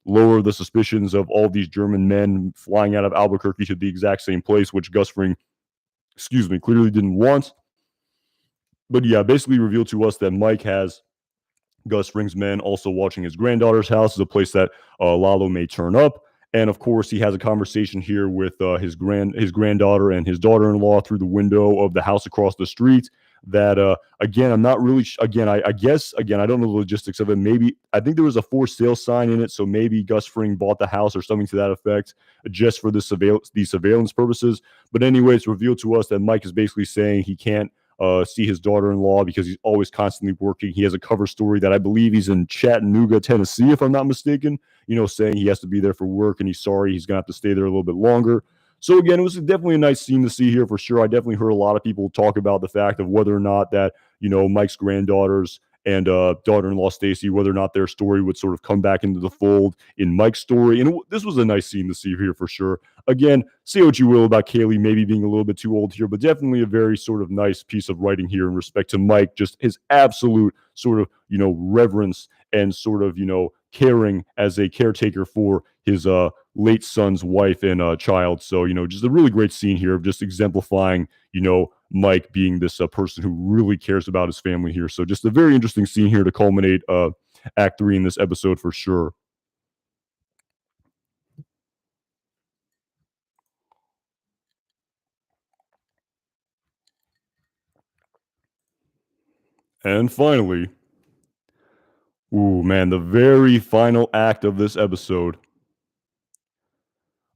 lower the suspicions of all these German men flying out of Albuquerque to the exact same place, which Gus Spring, clearly didn't want. But yeah, basically revealed to us that Mike has Gus Spring's men also watching his granddaughter's house, is a place that Lalo may turn up. And of course, he has a conversation here with his granddaughter and his daughter-in-law through the window of the house across the street. That again, I'm not really. I guess I don't know the logistics of it. Maybe I think there was a for sale sign in it, so maybe Gus Spring bought the house or something to that effect, just for these surveillance purposes. But anyway, it's revealed to us that Mike is basically saying he can't see his daughter-in-law because he's always constantly working. He has a cover story that I believe he's in Chattanooga, Tennessee, if I'm not mistaken, saying he has to be there for work and he's sorry he's going to have to stay there a little bit longer. So again, it was definitely a nice scene to see here for sure. I definitely heard a lot of people talk about the fact of whether or not that, Mike's granddaughters and daughter-in-law Stacy, whether or not their story would sort of come back into the fold in Mike's story. And this was a nice scene to see here for sure. Again, say what you will about Kaylee maybe being a little bit too old here, but definitely a very sort of nice piece of writing here in respect to Mike, just his absolute sort of, reverence and sort of, caring as a caretaker for his late son's wife and child. So, just a really great scene here of just exemplifying, Mike being this person who really cares about his family here. So just a very interesting scene here to culminate Act 3 in this episode for sure. And finally, ooh, man, the very final act of this episode.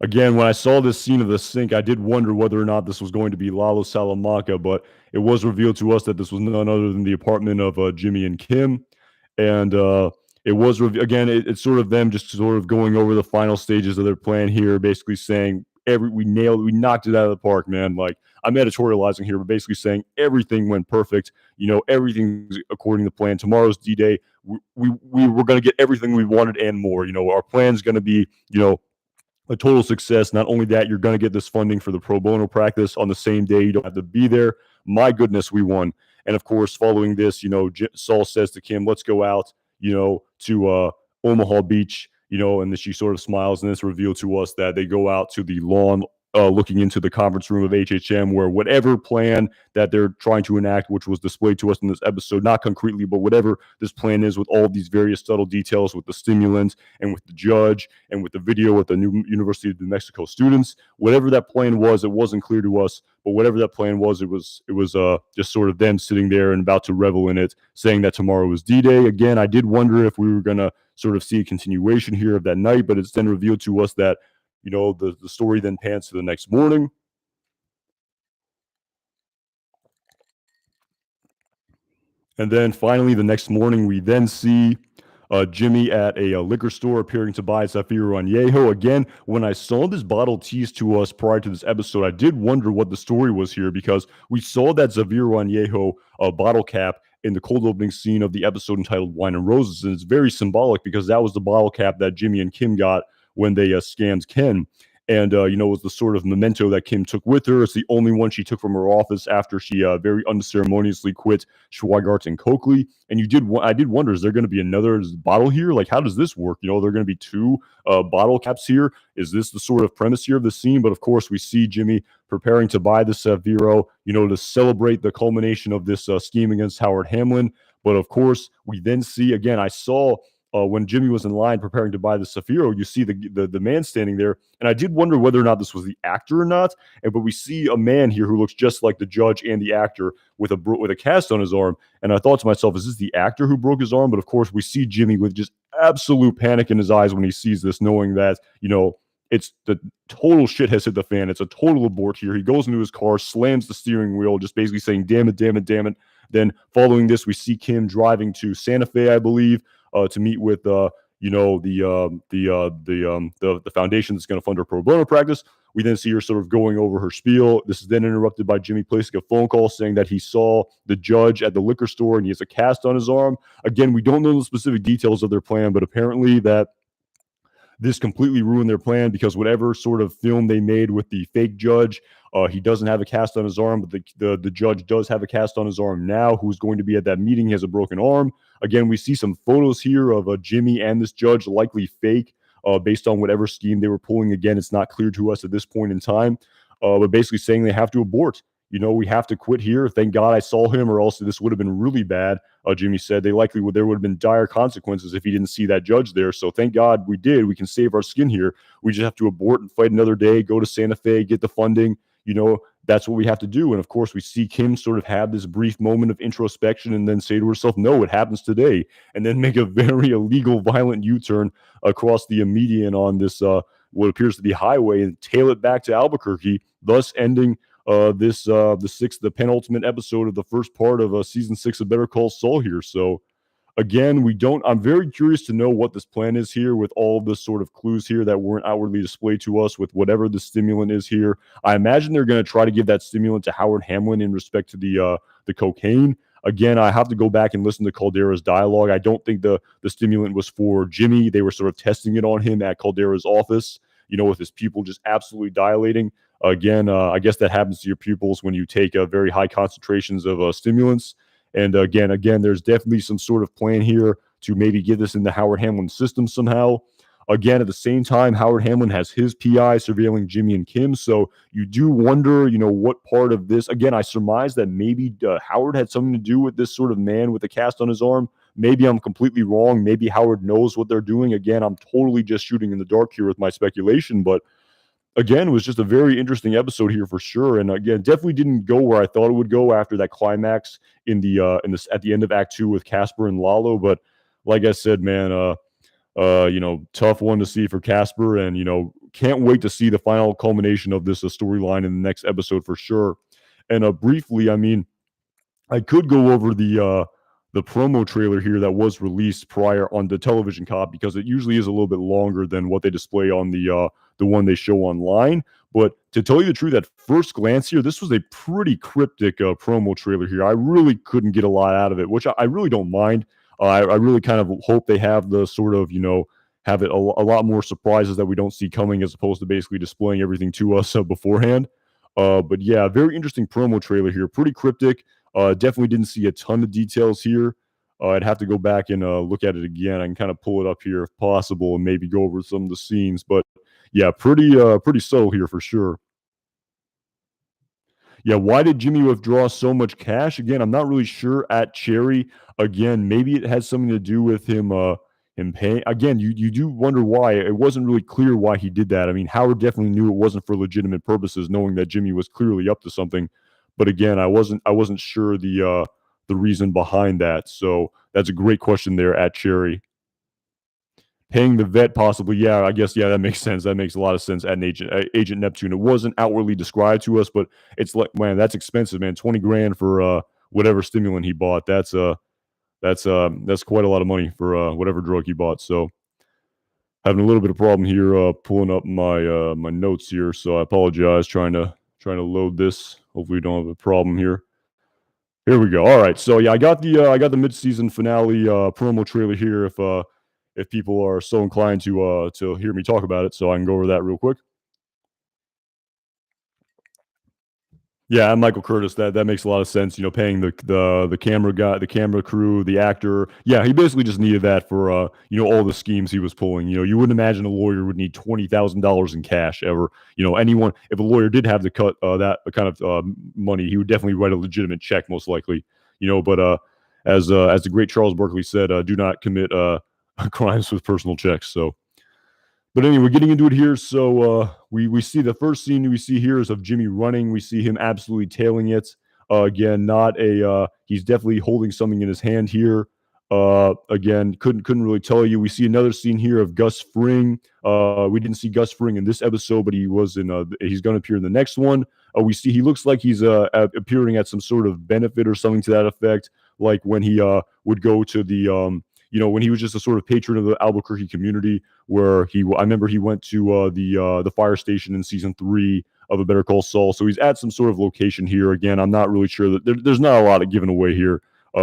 Again, when I saw this scene of the sink, I did wonder whether or not this was going to be Lalo Salamanca, but it was revealed to us that this was none other than the apartment of Jimmy and Kim. And it was, again, it's sort of them just sort of going over the final stages of their plan here, basically saying, we nailed it, we knocked it out of the park, man. Like, I'm editorializing here, but basically saying everything went perfect. Everything's according to plan. Tomorrow's D-Day. We're going to get everything we wanted and more. Our plan's going to be, a total success. Not only that, you're going to get this funding for the pro bono practice on the same day. You don't have to be there. My goodness, we won. And of course, following this, Saul says to Kim, let's go out, to Omaha Beach, and then she sort of smiles, and it's revealed to us that they go out to the lawn, looking into the conference room of HHM, where whatever plan that they're trying to enact, which was displayed to us in this episode, not concretely, but whatever this plan is with all of these various subtle details with the stimulant and with the judge and with the video with the new University of New Mexico students, whatever that plan was, it wasn't clear to us, but whatever that plan was, it was just sort of them sitting there and about to revel in it, saying that tomorrow was D-Day. Again, I did wonder if we were going to sort of see a continuation here of that night, but it's then revealed to us that the story then pans to the next morning. And then finally, the next morning, we then see Jimmy at a liquor store appearing to buy Zafiro Añejo. Again, when I saw this bottle teased to us prior to this episode, I did wonder what the story was here, because we saw that Zafiro Añejo bottle cap in the cold opening scene of the episode entitled Wine and Roses. And it's very symbolic because that was the bottle cap that Jimmy and Kim got when they scammed Ken. And, it was the sort of memento that Kim took with her. It's the only one she took from her office after she very unceremoniously quit Schweigart and Coakley. And I did wonder, is there going to be another bottle here? Like, how does this work? There are going to be two bottle caps here. Is this the sort of premise here of the scene? But of course, we see Jimmy preparing to buy this Vero, to celebrate the culmination of this scheme against Howard Hamlin. But of course, we then see, again, I saw when Jimmy was in line preparing to buy the Zafiro, you see the man standing there, and I did wonder whether or not this was the actor or not. But we see a man here who looks just like the judge and the actor with a cast on his arm. And I thought to myself, is this the actor who broke his arm? But of course, we see Jimmy with just absolute panic in his eyes when he sees this, knowing that it's the total shit has hit the fan. It's a total abort here. He goes into his car, slams the steering wheel, just basically saying, "Damn it, damn it, damn it." Then following this, we see Kim driving to Santa Fe, I believe, to meet with the foundation that's going to fund her pro bono practice. We then see her sort of going over her spiel. This is then interrupted by Jimmy placing a phone call saying that he saw the judge at the liquor store and he has a cast on his arm. Again, we don't know the specific details of their plan, but apparently that this completely ruined their plan, because whatever sort of film they made with the fake judge, he doesn't have a cast on his arm, but the judge does have a cast on his arm now, who's going to be at that meeting. He has a broken arm. Again, we see some photos here of Jimmy and this judge, likely fake, based on whatever scheme they were pulling. Again, it's not clear to us at this point in time, but basically saying they have to abort. We have to quit here. Thank God I saw him, or else this would have been really bad. Jimmy said there would have been dire consequences if he didn't see that judge there. So thank God we did. We can save our skin here. We just have to abort and fight another day, go to Santa Fe, get the funding. That's what we have to do. And of course, we see Kim sort of have this brief moment of introspection and then say to herself, no, it happens today. And then make a very illegal, violent U-turn across the median on this, what appears to be highway, and tail it back to Albuquerque, thus ending the penultimate episode of the first part of season 6 of Better Call Saul here. So Again, we don't. I'm very curious to know what this plan is here with all of the sort of clues here that weren't outwardly displayed to us with whatever the stimulant is here. I imagine they're going to try to give that stimulant to Howard Hamlin in respect to the cocaine. Again, I have to go back and listen to Caldera's dialogue. I don't think the stimulant was for Jimmy. They were sort of testing it on him at Caldera's office, with his pupil just absolutely dilating. Again, I guess that happens to your pupils when you take very high concentrations of stimulants. And again, there's definitely some sort of plan here to maybe get this in the Howard Hamlin system somehow. Again, at the same time, Howard Hamlin has his PI surveilling Jimmy and Kim. So you do wonder, what part of this. Again, I surmise that maybe Howard had something to do with this sort of man with a cast on his arm. Maybe I'm completely wrong. Maybe Howard knows what they're doing. Again, I'm totally just shooting in the dark here with my speculation, but again, it was just a very interesting episode here for sure. And again, definitely didn't go where I thought it would go after that climax at the end of Act 2 with Casper and Lalo. But like I said, man, tough one to see for Casper, and can't wait to see the final culmination of this storyline in the next episode for sure. And briefly, I mean, I could go over the promo trailer here that was released prior on the television cop, because it usually is a little bit longer than what they display on the one they show online. But to tell you the truth, at first glance here, this was a pretty cryptic promo trailer here. I really couldn't get a lot out of it, which I really don't mind. I really kind of hope they have the sort of, have it a lot more surprises that we don't see coming, as opposed to basically displaying everything to us beforehand. But yeah, very interesting promo trailer here. Pretty cryptic. Definitely didn't see a ton of details here. I'd have to go back and look at it again. I can kind of pull it up here if possible and maybe go over some of the scenes. But yeah, pretty subtle here for sure. Yeah, why did Jimmy withdraw so much cash? Again, I'm not really sure at Cherry. Again, maybe it has something to do with him paying. Again, you do wonder why. It wasn't really clear why he did that. I mean, Howard definitely knew it wasn't for legitimate purposes, knowing that Jimmy was clearly up to something. But again, I wasn't sure the reason behind that. So that's a great question there at Cherry. Paying the vet, possibly. Yeah, I guess. Yeah, that makes sense. That makes a lot of sense. At Agent Neptune, it wasn't outwardly described to us, but it's like, man, that's expensive, man. 20 grand for whatever stimulant he bought. That's quite a lot of money for whatever drug he bought. So having a little bit of problem here pulling up my notes here. So I apologize. Trying to load this. Hopefully we don't have a problem here. Here we go. All right. So yeah, I got the mid-season finale promo trailer here. If people are so inclined to hear me talk about it, so I can go over that real quick. Yeah, I'm Michael Curtis. That makes a lot of sense. Paying the camera guy, the camera crew, the actor. Yeah, he basically just needed that for all the schemes he was pulling. You wouldn't imagine a lawyer would need $20,000 in cash ever. Anyone, if a lawyer did have to cut that kind of money, he would definitely write a legitimate check, most likely. But as the great Charles Barkley said, do not commit crimes with personal checks. So. But anyway, getting into it here. So we see the first scene we see here is of Jimmy running. We see him absolutely tailing it. Again, not a. He's definitely holding something in his hand here. Again, couldn't really tell you. We see another scene here of Gus Spring. We didn't see Gus Spring in this episode, but he was in. He's going to appear in the next one. We see he looks like he's appearing at some sort of benefit or something to that effect, like when he would go to the when he was just a sort of patron of the Albuquerque community, where I remember he went to the fire station in season 3 of A Better Call Saul. So he's at some sort of location here. Again, I'm not really sure that there's not a lot of given away here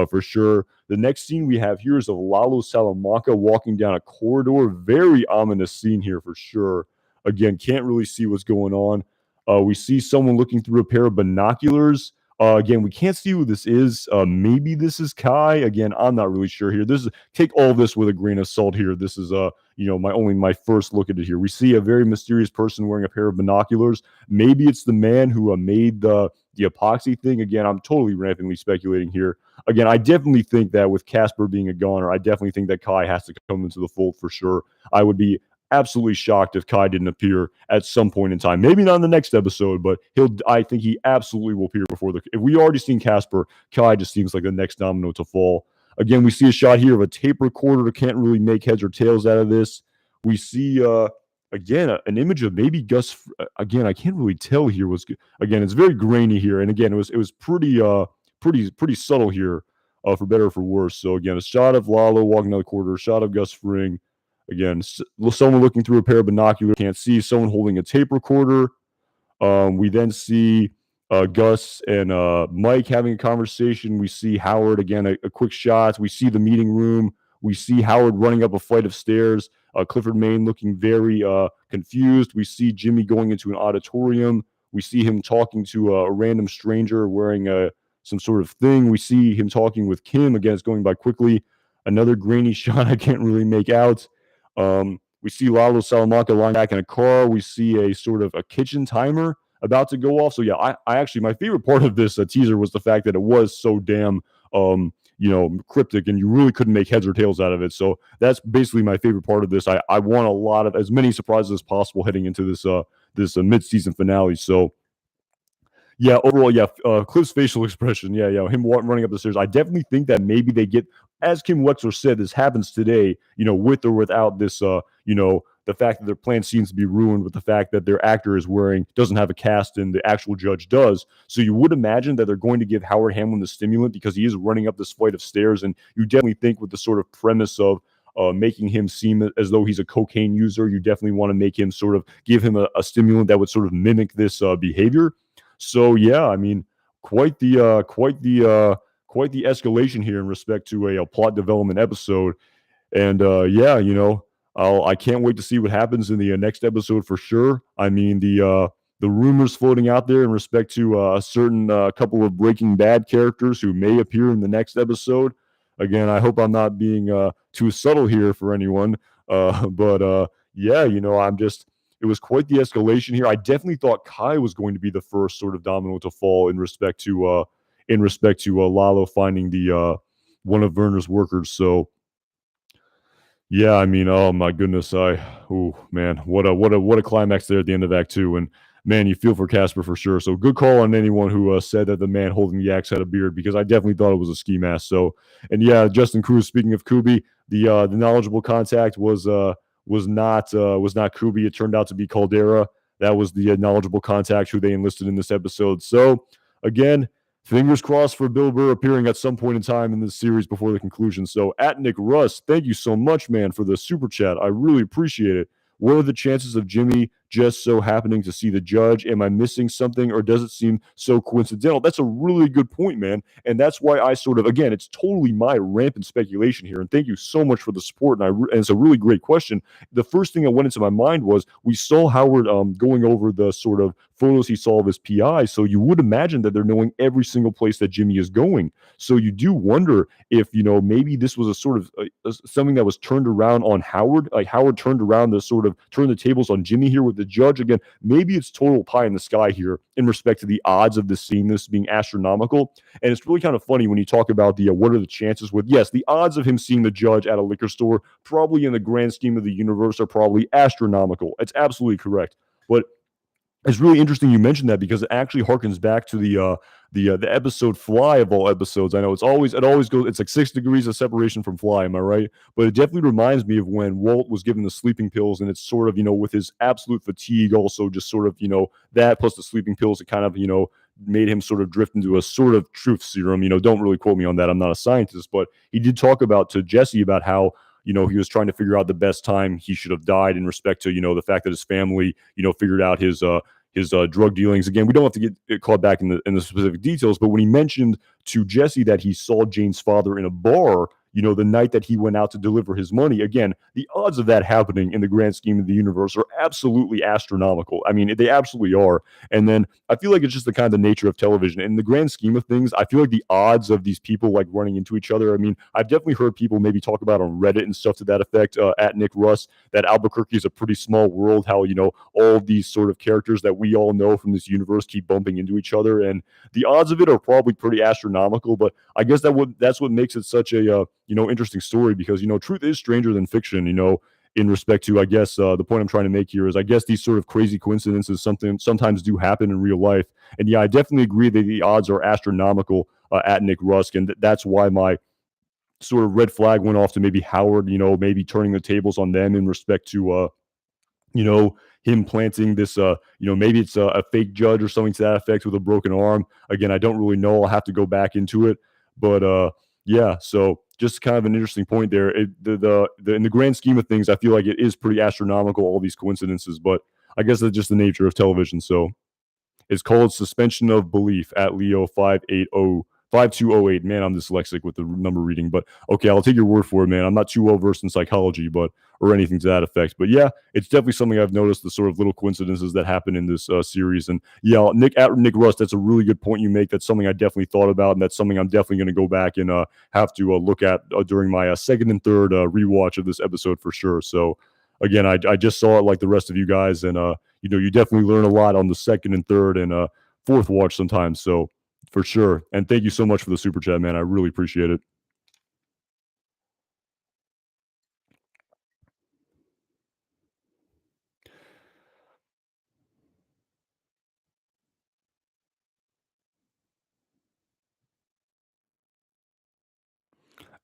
for sure. The next scene we have here is of Lalo Salamanca walking down a corridor. Very ominous scene here for sure. Again, can't really see what's going on. We see someone looking through a pair of binoculars. Again, we can't see who this is. Maybe this is Kai. Again, I'm not really sure here. Take all this with a grain of salt here. This is my first look at it here. We see a very mysterious person wearing a pair of binoculars. Maybe it's the man who made the epoxy thing. Again, I'm totally rampantly speculating here. Again, I definitely think that with Casper being a goner, I definitely think that Kai has to come into the fold for sure. I would be absolutely shocked if Kai didn't appear at some point in time. Maybe not in the next episode, but I think he absolutely will appear before if we already seen Casper, Kai just seems like the next domino to fall. Again, we see a shot here of a tape recorder. Can't really make heads or tails out of this. We see again an image of maybe Gus. Again, I can't really tell here. Again, it's very grainy here, and again, it was pretty subtle here. for better or for worse. So again, a shot of Lalo walking down the corridor, a shot of Gus Spring. Again, someone looking through a pair of binoculars, can't see, someone holding a tape recorder. We then see Gus and Mike having a conversation. We see Howard again, a quick shot. We see the meeting room. We see Howard running up a flight of stairs. Clifford Maine looking very confused. We see Jimmy going into an auditorium. We see him talking to a random stranger wearing some sort of thing. We see him talking with Kim. Again, it's going by quickly. Another grainy shot I can't really make out. We see Lalo Salamanca lying back in a car. We see a sort of a kitchen timer about to go off. So yeah, I actually, my favorite part of this teaser was the fact that it was so damn cryptic, and you really couldn't make heads or tails out of it. So that's basically my favorite part of this. I want a lot of as many surprises as possible heading into this mid-season finale. So yeah, overall, yeah, Cliff's facial expression, yeah, him running up the stairs. I definitely think that maybe they get, as Kim Wexler said, this happens today, with or without this, the fact that their plan seems to be ruined with the fact that their actor doesn't have a cast and the actual judge does. So you would imagine that they're going to give Howard Hamlin the stimulant because he is running up this flight of stairs. And you definitely think with the sort of premise of making him seem as though he's a cocaine user, you definitely want to make him sort of give him a stimulant that would sort of mimic this behavior. So yeah, I mean, quite the escalation here in respect to a plot development episode. And yeah, I can't wait to see what happens in the next episode for sure. I mean, the rumors floating out there in respect to a certain couple of Breaking Bad characters who may appear in the next episode. Again, I hope I'm not being too subtle here for anyone. But yeah, it was quite the escalation here. I definitely thought Kai was going to be the first sort of domino to fall in respect to Lalo finding the one of Werner's workers. So yeah, I mean, oh my goodness, oh man, what a climax there at the end of Act 2, and man, you feel for Casper for sure. So good call on anyone who said that the man holding the axe had a beard, because I definitely thought it was a ski mask. So, and yeah, Justin Cruz. Speaking of Kubi, the knowledgeable contact was not Kubi. It turned out to be Caldera. That was the knowledgeable contact who they enlisted in this episode. So again, fingers crossed for Bill Burr appearing at some point in time in this series before the conclusion. So at Nick Russ, thank you so much, man, for the super chat. I really appreciate it. What are the chances of Jimmy just so happening to see the judge? Am I missing something, or does it seem so coincidental? That's a really good point, man. And that's why I sort of, again, it's totally my rampant speculation here. And thank you so much for the support. And it's a really great question. The first thing that went into my mind was we saw Howard going over the sort of photos he saw of his PI. So you would imagine that they're knowing every single place that Jimmy is going. So you do wonder if, maybe this was a sort of something that was turned around on Howard. Like Howard turned around the sort of turn the tables on Jimmy here with the judge. Again, maybe it's total pie in the sky here in respect to the odds of seeing this being astronomical. And it's really kind of funny when you talk about the what are the chances with, yes, the odds of him seeing the judge at a liquor store, probably in the grand scheme of the universe, are probably astronomical. It's absolutely correct. But it's really interesting you mentioned that, because it actually harkens back to the episode Fly of all episodes. I know it always goes, it's like 6 degrees of separation from Fly, am I right? But it definitely reminds me of when Walt was given the sleeping pills, and it's sort of, with his absolute fatigue also just sort of, that plus the sleeping pills, it kind of, made him sort of drift into a sort of truth serum. Don't really quote me on that. I'm not a scientist, but he did talk to Jesse about how, he was trying to figure out the best time he should have died in respect to, the fact that his family, figured out his drug dealings. Again, we don't have to get caught back in the specific details, but when he mentioned to Jesse that he saw Jane's father in a bar, the night that he went out to deliver his money, again, the odds of that happening in the grand scheme of the universe are absolutely astronomical. I mean, they absolutely are. And then I feel like it's just the kind of nature of television. In the grand scheme of things, I feel like the odds of these people like running into each other, I mean, I've definitely heard people maybe talk about on Reddit and stuff to that effect, at Nick Russ, that Albuquerque is a pretty small world, how, all of these sort of characters that we all know from this universe keep bumping into each other. And the odds of it are probably pretty astronomical, but I guess that's what makes it such a, interesting story, because, truth is stranger than fiction, in respect to, I guess, the point I'm trying to make here is, I guess these sort of crazy coincidences sometimes do happen in real life. And yeah, I definitely agree that the odds are astronomical at Nick Rusk. And that's why my sort of red flag went off to maybe Howard, maybe turning the tables on them in respect to, him planting this, maybe it's a fake judge or something to that effect with a broken arm. Again, I don't really know. I'll have to go back into it. But Yeah, so just kind of an interesting point there. In the grand scheme of things, I feel like it is pretty astronomical, all these coincidences, but I guess that's just the nature of television. So it's called Suspension of Belief at Leo 580 5208. Man, I'm dyslexic with the number reading, but okay, I'll take your word for it, man. I'm not too well versed in psychology, but or anything to that effect. But yeah, it's definitely something I've noticed, the sort of little coincidences that happen in this series. And yeah, Nick Rust, that's a really good point you make. That's something I definitely thought about, and that's something I'm definitely going to go back and have to look at during my second and third rewatch of this episode for sure. So again, I just saw it like the rest of you guys, and you definitely learn a lot on the second and third and fourth watch sometimes. So for sure. And thank you so much for the super chat, man. I really appreciate it.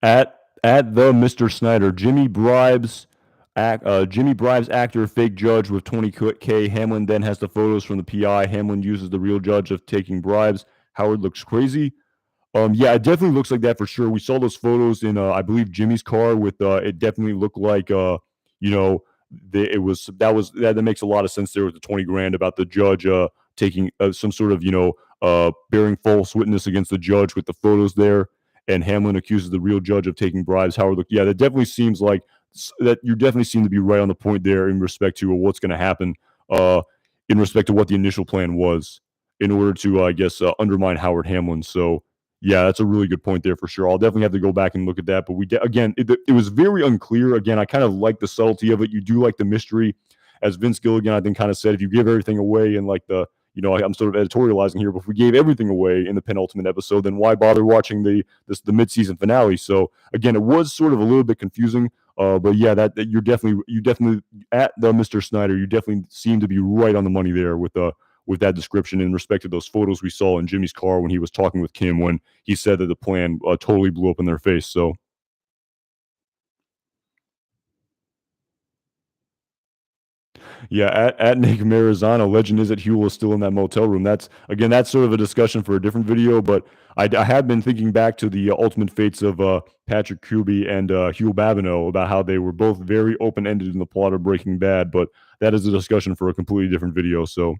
At the Mr. Snyder, Jimmy bribes actor fake judge with 20K. Hamlin then has the photos from the PI. Hamlin uses the real judge of taking bribes. Howard looks crazy. Yeah, it definitely looks like that for sure. We saw those photos in, I believe, Jimmy's car. With it definitely looked like, you know, it was that makes a lot of sense there with the 20 grand about the judge taking some sort of bearing false witness against the judge with the photos there, and Hamlin accuses the real judge of taking bribes. Howard, look, yeah, that definitely seems like that you definitely seem to be right on the point there in respect to what's going to happen, uh, in respect to what the initial plan was in order to, I guess, undermine Howard Hamlin. So yeah, that's a really good point there for sure. I'll definitely have to go back and look at that. But again, it was very unclear. Again, I kind of like the subtlety of it. You do like the mystery, as Vince Gilligan I think kind of said. If you give everything away in like I'm sort of editorializing here, but if we gave everything away in the penultimate episode, then why bother watching the mid-season finale? So again, it was sort of a little bit confusing. But yeah, that you definitely at the Mr. Snyder, you definitely seem to be right on the money there with that description in respect to those photos we saw in Jimmy's car when he was talking with Kim when he said that the plan totally blew up in their face. So yeah, at Nick Marizano, legend is that Huel is still in that motel room. That's sort of a discussion for a different video, but I have been thinking back to the ultimate fates of Patrick Kuby and Huel Babineau about how they were both very open ended in the plot of Breaking Bad, but that is a discussion for a completely different video. So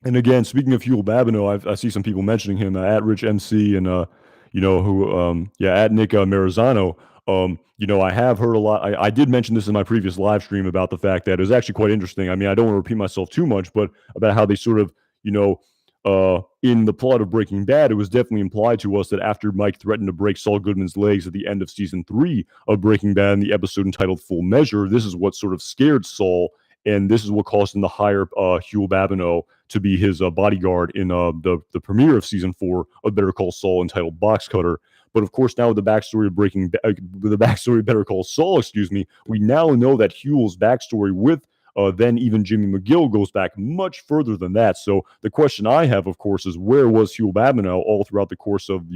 and again, speaking of Huel Babineau, I see some people mentioning him at Rich MC and at Nick Marizano. I have heard a lot. I did mention this in my previous live stream about the fact that it was actually quite interesting. I mean, I don't want to repeat myself too much, but about how they sort of, in the plot of Breaking Bad, it was definitely implied to us that after Mike threatened to break Saul Goodman's legs at the end of season 3 of Breaking Bad in the episode entitled Full Measure, this is what sort of scared Saul. And this is what caused him to hire Huel Babineau to be his bodyguard in the premiere of season 4 of Better Call Saul entitled Box Cutter. But of course, now with the backstory of the backstory of Better Call Saul, excuse me, we now know that Huel's backstory with then even Jimmy McGill goes back much further than that. So the question I have, of course, is where was Huel Babineau all throughout the course of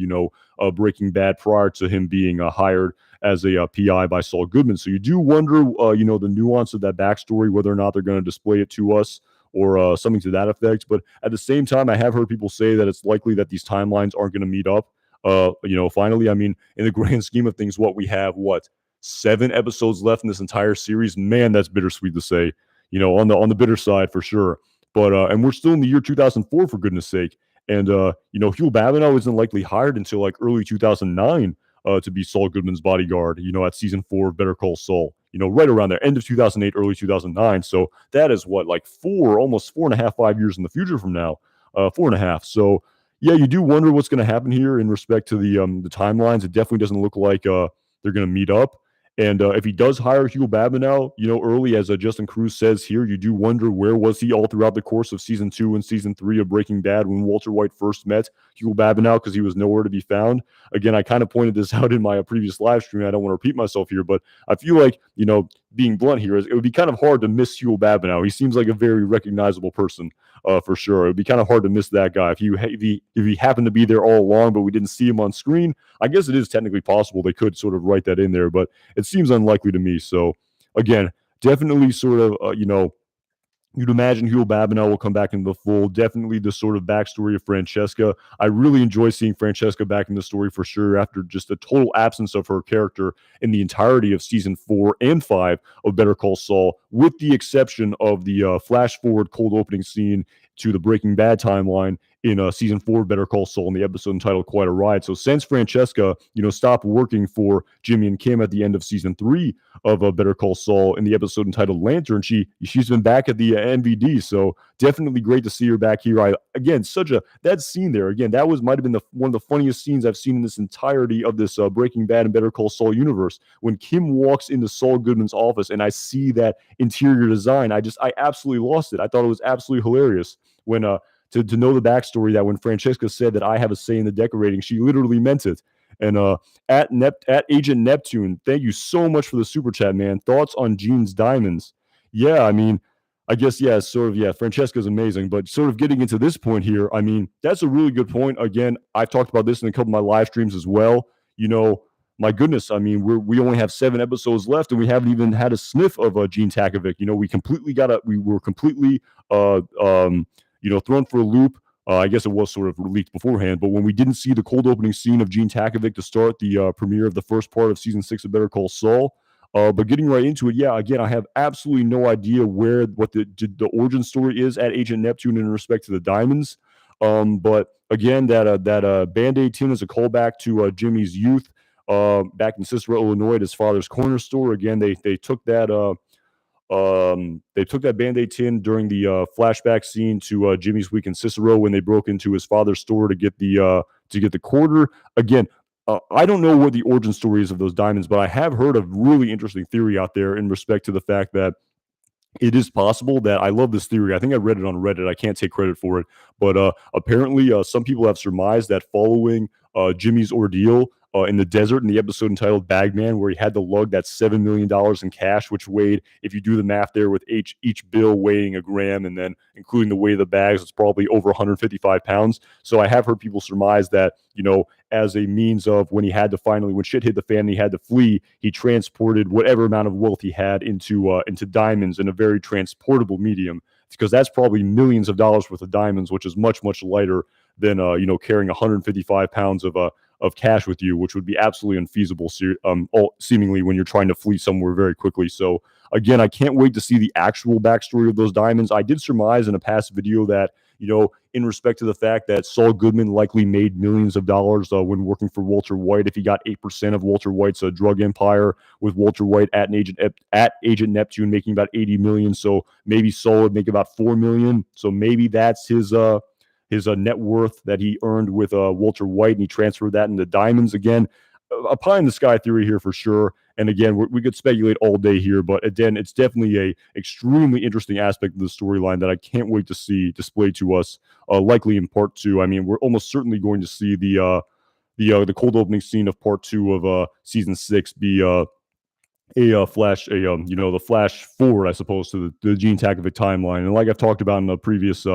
Breaking Bad prior to him being hired as a PI by Saul Goodman? So you do wonder, the nuance of that backstory, whether or not they're going to display it to us or something to that effect. But at the same time, I have heard people say that it's likely that these timelines aren't going to meet up. Finally, I mean, in the grand scheme of things, what we have, 7 episodes left in this entire series. Man, that's bittersweet to say. On the bitter side for sure. But and we're still in the year 2004 for goodness sake. And Huel Babineau isn't likely hired until like early 2009 to be Saul Goodman's bodyguard. At season 4 of Better Call Saul. Right around there, end of 2008, early 2009. So that is like almost 4.5, 5 years in the future from now. 4.5. So yeah, you do wonder what's going to happen here in respect to the timelines. It definitely doesn't look like they're going to meet up. And if he does hire Huel Babineau, early, as Justin Cruz says here, you do wonder where was he all throughout the course of season 2 and season 3 of Breaking Bad when Walter White first met Huel Babineau, because he was nowhere to be found. Again, I kind of pointed this out in my previous live stream. I don't want to repeat myself here, but I feel like, being blunt here, it would be kind of hard to miss Huel Babineau. He seems like a very recognizable person. For sure, it'd be kind of hard to miss that guy if he happened to be there all along, but we didn't see him on screen. I guess it is technically possible they could sort of write that in there, but it seems unlikely to me. So again, definitely sort of You'd imagine Huel Babineau will come back into the fold. Definitely the sort of backstory of Francesca. I really enjoy seeing Francesca back in the story for sure after just a total absence of her character in the entirety of season 4 and 5 of Better Call Saul, with the exception of the flash forward cold opening scene to the Breaking Bad timeline in season 4 of Better Call Saul in the episode entitled Quite a Ride. So since Francesca, stopped working for Jimmy and Kim at the end of season 3 of Better Call Saul in the episode entitled Lantern, she's been back at the NVD. So definitely great to see her back here. Again, such a that scene there again, that might have been one of the funniest scenes I've seen in this entirety of this Breaking Bad and Better Call Saul universe. When Kim walks into Saul Goodman's office and I see that interior design, I absolutely lost it. I thought it was absolutely hilarious when to know the backstory that when Francesca said that I have a say in the decorating, she literally meant it. And at Agent Neptune, thank you so much for the super chat, man. Thoughts on Gene's diamonds? Yeah, I mean, I guess, yeah, sort of, yeah, Francesca's amazing, but sort of getting into this point here, I mean, that's a really good point. Again, I've talked about this in a couple of my live streams as well. My goodness, I mean, we only have 7 episodes left, and we haven't even had a sniff of Gene Takovic. We were completely, thrown for a loop. I guess it was sort of leaked beforehand, but when we didn't see the cold opening scene of Gene Takovic to start the premiere of the first part of season 6 of Better Call Saul, but getting right into it, yeah, again, I have absolutely no idea what the origin story is at Agent Neptune in respect to the diamonds. But again, that Band-Aid tin is a callback to Jimmy's youth back in Cicero, Illinois, at his father's corner store. Again, they took that. They took that Band-Aid tin during the flashback scene to Jimmy's week in Cicero when they broke into his father's store to get the quarter. Again, I don't know what the origin story is of those diamonds, but I have heard a really interesting theory out there in respect to the fact that it is possible that I love this theory. I think I read it on Reddit. I can't take credit for it, but apparently some people have surmised that following Jimmy's ordeal in the desert in the episode entitled Bagman, where he had to lug that $7 million in cash, which weighed, if you do the math there, with each bill weighing a gram and then including the weight of the bags, it's probably over 155 pounds. So I have heard people surmise that, as a means of when shit hit the fan and he had to flee, he transported whatever amount of wealth he had into diamonds in a very transportable medium, because that's probably millions of dollars worth of diamonds, which is much, much lighter than carrying 155 pounds of cash with you, which would be absolutely unfeasible, seemingly, when you're trying to flee somewhere very quickly. So again, I can't wait to see the actual backstory of those diamonds. I did surmise in a past video that, in respect to the fact that Saul Goodman likely made millions of dollars when working for Walter White, if he got 8% of Walter White's drug empire, with Walter White at Agent Neptune making about 80 million. So maybe Saul would make about 4 million. So maybe that's his net worth that he earned with Walter White, and he transferred that into diamonds. Again, a pie in the sky theory here for sure. And again, we could speculate all day here, but again, it's definitely a extremely interesting aspect of the storyline that I can't wait to see displayed to us, likely in part 2. I mean, we're almost certainly going to see the cold opening scene of part 2 of season 6 be the flash forward, I suppose, to the Gene Takovic timeline. And like I've talked about in a previous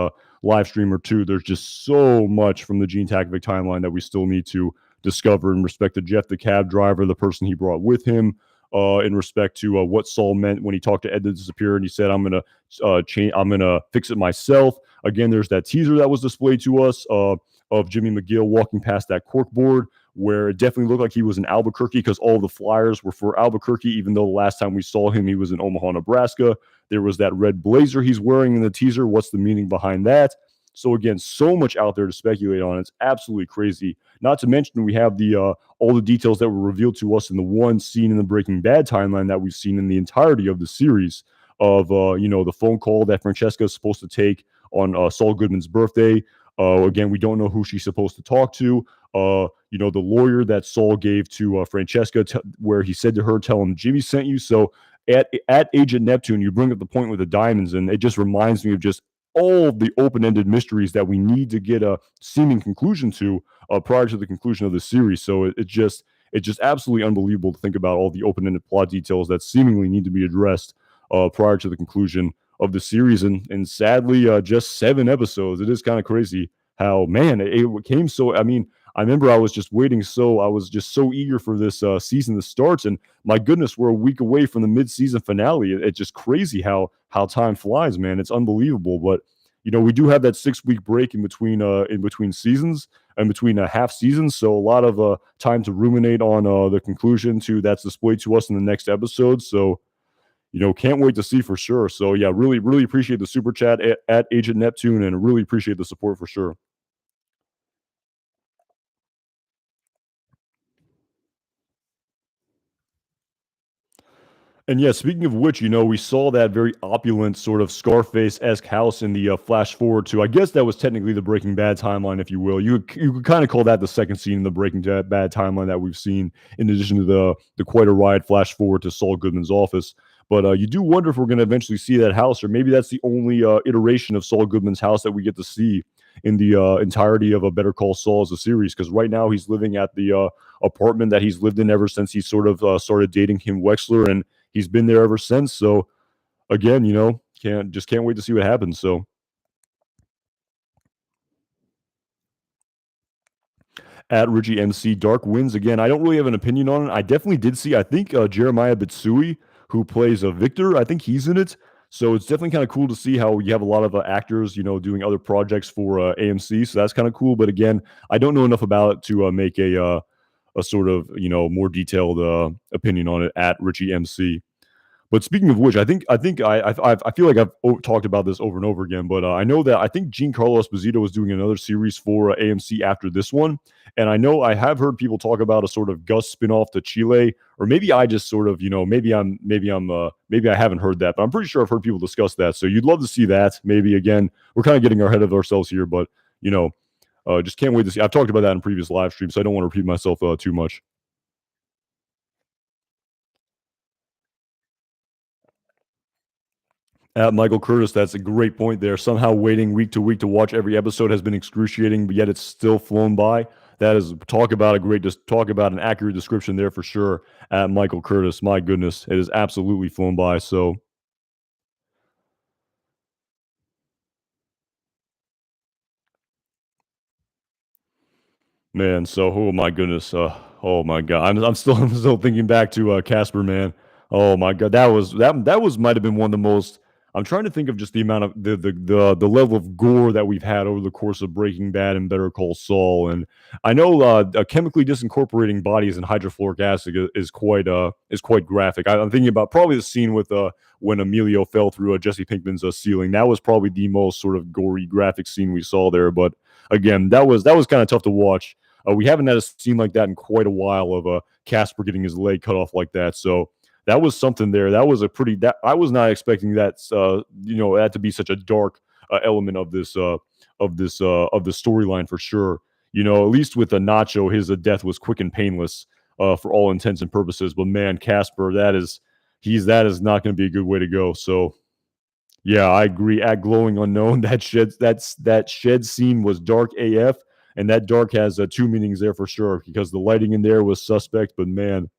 live stream or two, there's just so much from the Gene Takovic timeline that we still need to discover in respect to Jeff the cab driver, the person he brought with him, in respect to what Saul meant when he talked to Ed to disappear and he said, I'm gonna fix it myself. Again, there's that teaser that was displayed to us of Jimmy McGill walking past that cork board, where it definitely looked like he was in Albuquerque, because all the flyers were for Albuquerque, even though the last time we saw him, he was in Omaha, Nebraska. There was that red blazer he's wearing in the teaser. What's the meaning behind that? So again, so much out there to speculate on. It's absolutely crazy. Not to mention we have the all the details that were revealed to us in the one scene in the Breaking Bad timeline that we've seen in the entirety of the series of the phone call that Francesca is supposed to take on Saul Goodman's birthday. Again, we don't know who she's supposed to talk to. The lawyer that Saul gave to Francesca, where he said to her, "Tell him Jimmy sent you." So at Agent Neptune, you bring up the point with the diamonds, and it just reminds me of just all of the open-ended mysteries that we need to get a seeming conclusion to prior to the conclusion of the series. So it's just absolutely unbelievable to think about all the open-ended plot details that seemingly need to be addressed prior to the conclusion of the series. And sadly, just 7 episodes. It is kind of crazy how, man, it came so. I mean, I remember I was just so eager for this season that starts, and my goodness, we're a week away from the mid-season finale. It's just crazy how time flies, man. It's unbelievable. But we do have that 6 week break in between seasons and between half seasons, so a lot of time to ruminate on the conclusion to that's displayed to us in the next episode. So can't wait to see for sure. So yeah, really appreciate the super chat at Agent Neptune, and really appreciate the support for sure. And yeah, speaking of which, we saw that very opulent sort of Scarface-esque house in the flash forward to, I guess that was technically the Breaking Bad timeline, if you will. You could kind of call that the second scene in the Bad timeline that we've seen, in addition to the quite a ride flash forward to Saul Goodman's office. But you do wonder if we're going to eventually see that house, or maybe that's the only iteration of Saul Goodman's house that we get to see in the entirety of a Better Call Saul as a series. Because right now he's living at the apartment that he's lived in ever since he sort of started dating Kim Wexler, and he's been there ever since. So again, can't wait to see what happens. So at Richie MC, Dark wins again. I don't really have an opinion on it. I definitely did see. I think Jeremiah Bitsui, who plays Victor, I think he's in it. So it's definitely kind of cool to see how you have a lot of actors, doing other projects for AMC. So that's kind of cool. But again, I don't know enough about it to make a sort of more detailed opinion on it at Richie MC. But speaking of which, I feel like I've talked about this over and over again, but I know that I think Giancarlo Esposito is doing another series for AMC after this one, and I know I have heard people talk about a sort of Gus spinoff to Chile, or maybe I just sort of maybe I haven't heard that, but I'm pretty sure I've heard people discuss that. So you'd love to see that. Maybe again, we're kind of getting ahead of ourselves here, but just can't wait to see. I've talked about that in previous live streams, so I don't want to repeat myself too much. At Michael Curtis, that's a great point there. Somehow waiting week to week to watch every episode has been excruciating, but yet it's still flown by. That is talk about an accurate description there for sure. At Michael Curtis, my goodness, it has absolutely flown by. So man, so oh my goodness, oh my god, I'm still thinking back to Casper, man. Oh my god, that was might have been one of the most. I'm trying to think of just the amount of the level of gore that we've had over the course of Breaking Bad and Better Call Saul, and I know chemically disincorporating bodies in hydrofluoric acid is quite graphic. I'm thinking about probably the scene with when Emilio fell through Jesse Pinkman's ceiling. That was probably the most sort of gory graphic scene we saw there, but again, that was kind of tough to watch. We haven't had a scene like that in quite a while of Casper getting his leg cut off like that. So that was something there. That was a pretty. That I was not expecting that. That to be such a dark element of the storyline for sure. At least with the Nacho, his death was quick and painless for all intents and purposes. But man, Casper, that is not going to be a good way to go. So yeah, I agree. At Glowing Unknown, that shed scene was dark AF, and that dark has two meanings there for sure because the lighting in there was suspect. But man,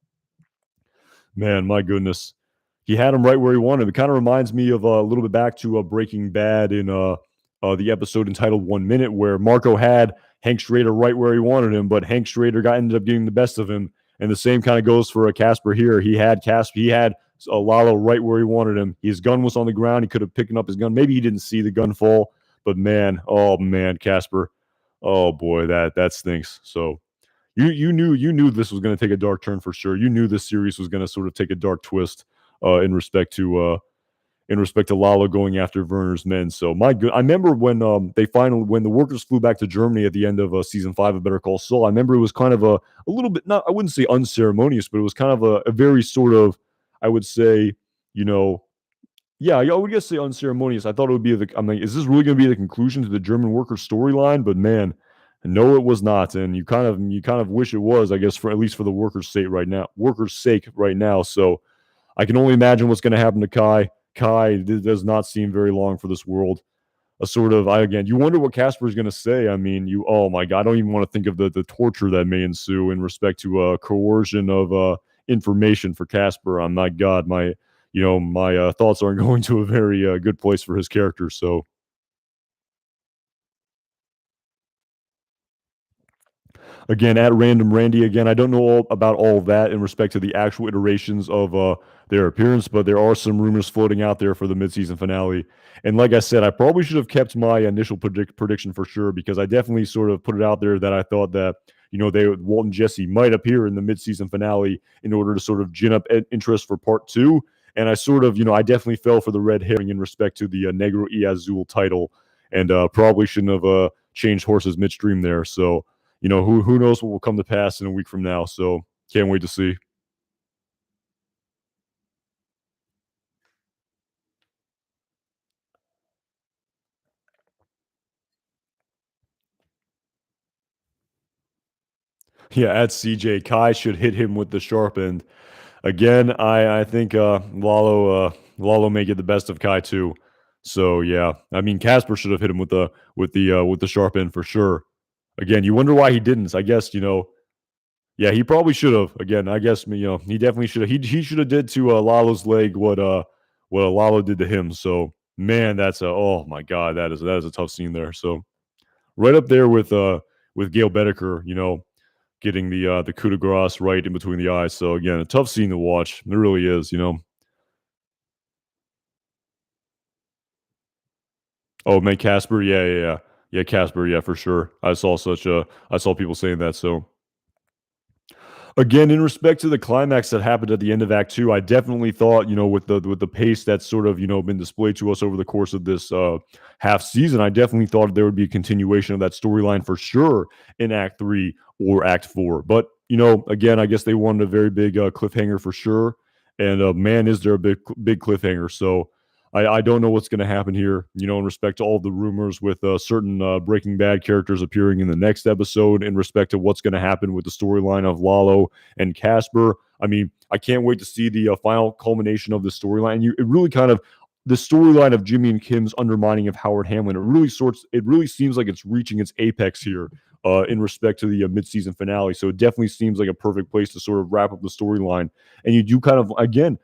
my goodness, he had him right where he wanted him. It kind of reminds me of a little bit back to Breaking Bad in the episode entitled 1 Minute, where Marco had Hank Schrader right where he wanted him, but Hank Schrader ended up getting the best of him. And the same kind of goes for Casper here. He had Lalo right where he wanted him. His gun was on the ground. He could have picked up his gun. Maybe he didn't see the gun fall, but man, oh man, Casper, oh boy, that stinks. So you knew this was going to take a dark turn for sure. You knew this series was going to sort of take a dark twist in respect to Lalo going after Werner's men. So my good, I remember when the workers flew back to Germany at the end of season 5 of Better Call Saul. I remember it was kind of a little bit, not, I wouldn't say unceremonious, but it was kind of a very sort of, I would say, you know, yeah, I would just say unceremonious. I thought it would be I'm like, is this really going to be the conclusion to the German worker storyline? But man, no, it was not. And you kind of wish it was, I guess, for at least for the workers' sake right now. So I can only imagine what's going to happen to Kai. Kai does not seem very long for this world. A sort of, again, you wonder what Casper is going to say. I mean, oh my God, I don't even want to think of the torture that may ensue in respect to coercion of information for Casper. My God, my thoughts aren't going to a very good place for his character. So, Again, at Random Randy, again, I don't know about all of that in respect to the actual iterations of their appearance, but there are some rumors floating out there for the midseason finale. And like I said, I probably should have kept my initial prediction for sure because I definitely sort of put it out there that I thought that Walt and Jesse might appear in the midseason finale in order to sort of gin up interest for part two. And I sort of, I definitely fell for the red herring in respect to the Negro y Azul title, and probably shouldn't have changed horses midstream there. So who knows what will come to pass in a week from now. So can't wait to see. Yeah, at CJ Kai should hit him with the sharp end. Again, I think Lalo may get the best of Kai too. So yeah, I mean Casper should have hit him with the sharp end for sure. Again, you wonder why he didn't. I guess yeah, he probably should have. Again, I guess he definitely should have. He should have did to Lalo's leg what Lalo did to him. So man, that's a oh my god, that is a tough scene there. So right up there with Gail Bedecker, getting the coup de grace right in between the eyes. So again, a tough scene to watch. It really is. Oh, man, Casper, yeah, yeah, yeah, yeah, Casper, yeah, for sure. I saw people saying that. So again, in respect to the climax that happened at the end of Act Two, I definitely thought, with the pace that's sort of been displayed to us over the course of this half season, I definitely thought there would be a continuation of that storyline for sure in Act Three or Act Four. But again, I guess they wanted a very big cliffhanger for sure, and man, is there a big cliffhanger? So I don't know what's going to happen here, in respect to all the rumors with certain Breaking Bad characters appearing in the next episode, in respect to what's going to happen with the storyline of Lalo and Casper. I mean, I can't wait to see the final culmination of the storyline. It really kind of the storyline of Jimmy and Kim's undermining of Howard Hamlin. It really seems like it's reaching its apex here. In respect to the mid-season finale, so it definitely seems like a perfect place to sort of wrap up the storyline. And you do kind of again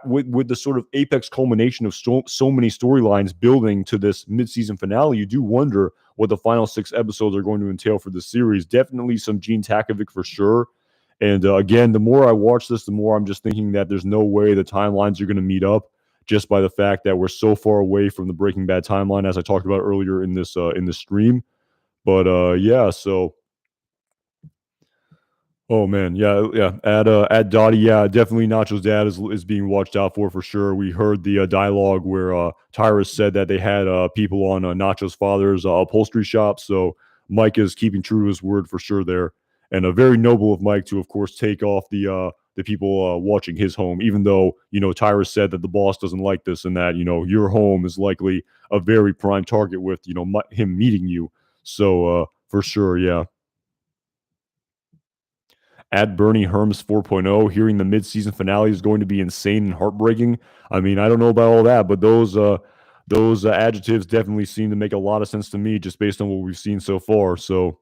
with the sort of apex culmination of so many storylines building to this mid-season finale, you do wonder what the final 6 episodes are going to entail for the series. Definitely some Gene Takovic for sure. And again, the more I watch this, the more I'm just thinking that there's no way the timelines are going to meet up, just by the fact that we're so far away from the Breaking Bad timeline, as I talked about earlier in this stream. But yeah, so oh man, yeah, yeah. At Dottie, yeah, definitely Nacho's dad is being watched out for sure. We heard the dialogue where Tyrus said that they had people on Nacho's father's upholstery shop. So Mike is keeping true to his word for sure there, and a very noble of Mike to, of course, take off the people watching his home, even though Tyrus said that the boss doesn't like this and that your home is likely a very prime target with him meeting you. So for sure, yeah. At Bernie Herms 4.0, hearing the midseason finale is going to be insane and heartbreaking. I mean, I don't know about all that, but those adjectives definitely seem to make a lot of sense to me just based on what we've seen so far. So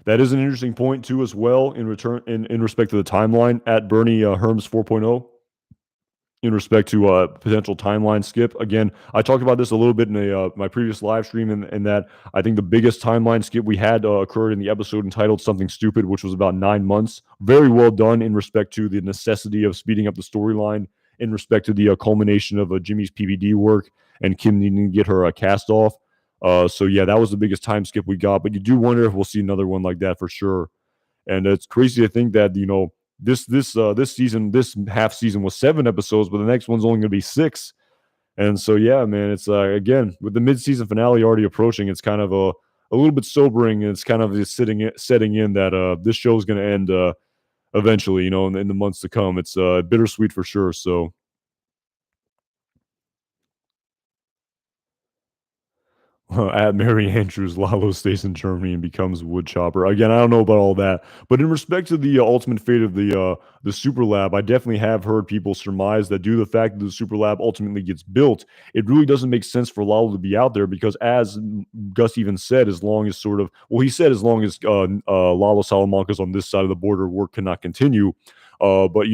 that is an interesting point too, as well, in respect to the timeline at Bernie Herms 4.0. In respect to potential timeline skip. Again, I talked about this a little bit in my previous live stream, and that I think the biggest timeline skip we had occurred in the episode entitled "Something Stupid," which was about 9 months. Very well done in respect to the necessity of speeding up the storyline, in respect to the culmination of Jimmy's PBD work and Kim needing to get her cast off. So yeah, that was the biggest time skip we got. But you do wonder if we'll see another one like that for sure. And it's crazy to think that this season, this half season was 7 episodes, but the next one's only going to be 6. And so yeah, man, it's again with the mid-season finale already approaching, it's kind of a little bit sobering, and it's kind of just setting in that this show is going to end eventually, in the months to come. It's bittersweet for sure. So at Mary Andrews, Lalo stays in Germany and becomes woodchopper. Again, I don't know about all that, but in respect to the ultimate fate of the super lab, I definitely have heard people surmise that due to the fact that the super lab ultimately gets built, it really doesn't make sense for Lalo to be out there because, as Gus even said, as long as he said as long as Lalo Salamanca's on this side of the border, work cannot continue. But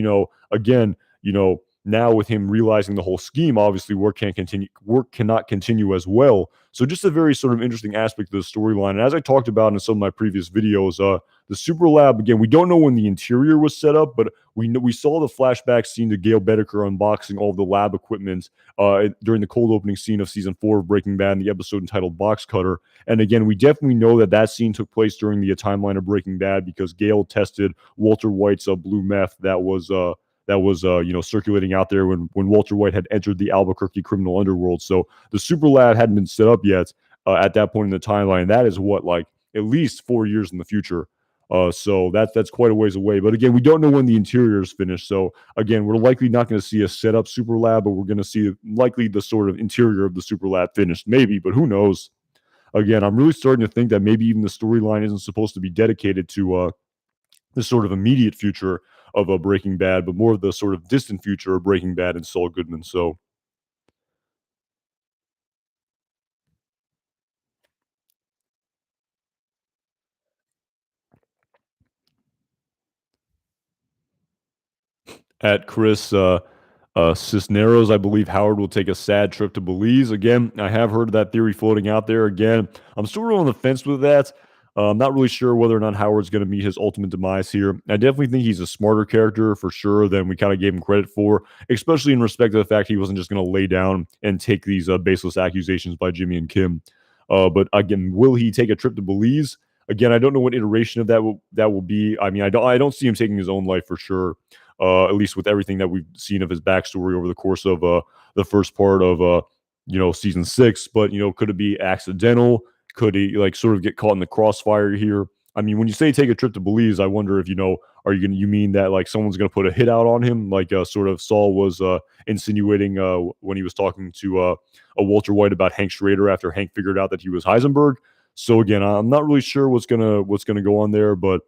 again, now with him realizing the whole scheme, obviously work cannot continue as well. So just a very sort of interesting aspect of the storyline. And as I talked about in some of my previous videos, the super lab, again, we don't know when the interior was set up, but we saw the flashback scene to Gail Bedecker unboxing all of the lab equipment during the cold opening scene of season 4 of Breaking Bad in the episode entitled Box Cutter. And again, we definitely know that that scene took place during the timeline of Breaking Bad because Gail tested Walter White's blue meth that was circulating out there when Walter White had entered the Albuquerque criminal underworld. So the super lab hadn't been set up yet at that point in the timeline. That is what, like, at least 4 years in the future. So that's quite a ways away. But again, we don't know when the interior is finished. So again, we're likely not going to see a set up super lab, but we're going to see likely the sort of interior of the super lab finished, maybe. But who knows? Again, I'm really starting to think that maybe even the storyline isn't supposed to be dedicated to the sort of immediate future of a Breaking Bad, but more of the sort of distant future of Breaking Bad and Saul Goodman. So at Chris Cisneros, I believe Howard will take a sad trip to Belize. Again, I have heard that theory floating out there. Again, I'm still on the fence with that. I'm not really sure whether or not Howard's going to meet his ultimate demise here. I definitely think he's a smarter character for sure than we kind of gave him credit for, especially in respect to the fact he wasn't just going to lay down and take these baseless accusations by Jimmy and Kim. But again, will he take a trip to Belize? Again, I don't know what iteration of that will be. I mean, I don't see him taking his own life for sure. At least with everything that we've seen of his backstory over the course of the first part of season 6. But could it be accidental? Could he like sort of get caught in the crossfire here? I mean, when you say take a trip to Belize, I wonder if are you mean that like someone's gonna put a hit out on him, like sort of Saul was insinuating when he was talking to a Walter White about Hank Schrader after Hank figured out that he was Heisenberg. So again, I'm not really sure what's gonna go on there, but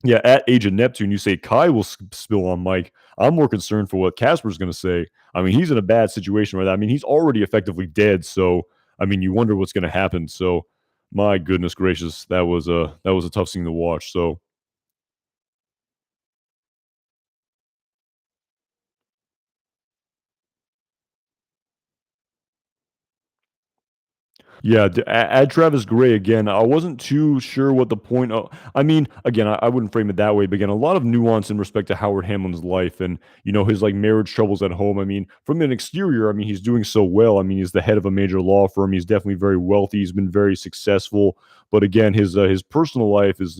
yeah, at Agent Neptune, you say Kai will spill on Mike. I'm more concerned for what Casper's going to say. I mean, he's in a bad situation right now. I mean, he's already effectively dead. So, I mean, you wonder what's going to happen. So, my goodness gracious, that was a tough scene to watch. So, yeah, add Travis Gray again. I wasn't too sure what the point of. I mean, again, I wouldn't frame it that way, but again, a lot of nuance in respect to Howard Hamlin's life and his like marriage troubles at home. I mean, from an exterior, I mean, he's doing so well. I mean, he's the head of a major law firm. He's definitely very wealthy. He's been very successful. But again, his personal life is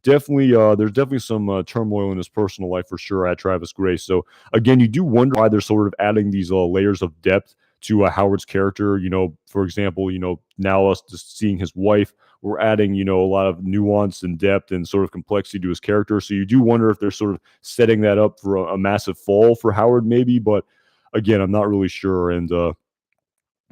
definitely there's definitely some turmoil in his personal life for sure at Travis Gray. So again, you do wonder why they're sort of adding these layers of depth to Howard's character. For example, now us just seeing his wife, we're adding, a lot of nuance and depth and sort of complexity to his character. So you do wonder if they're sort of setting that up for a massive fall for Howard, maybe. But again, I'm not really sure. And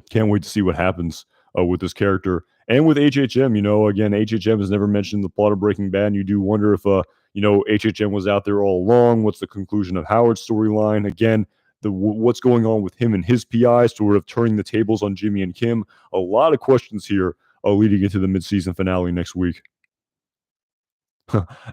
can't wait to see what happens with this character and with HHM. Again, HHM has never mentioned the plot of Breaking Bad. And you do wonder if, HHM was out there all along. What's the conclusion of Howard's storyline? Again, what's going on with him and his PIs, sort of turning the tables on Jimmy and Kim. A lot of questions here leading into the midseason finale next week.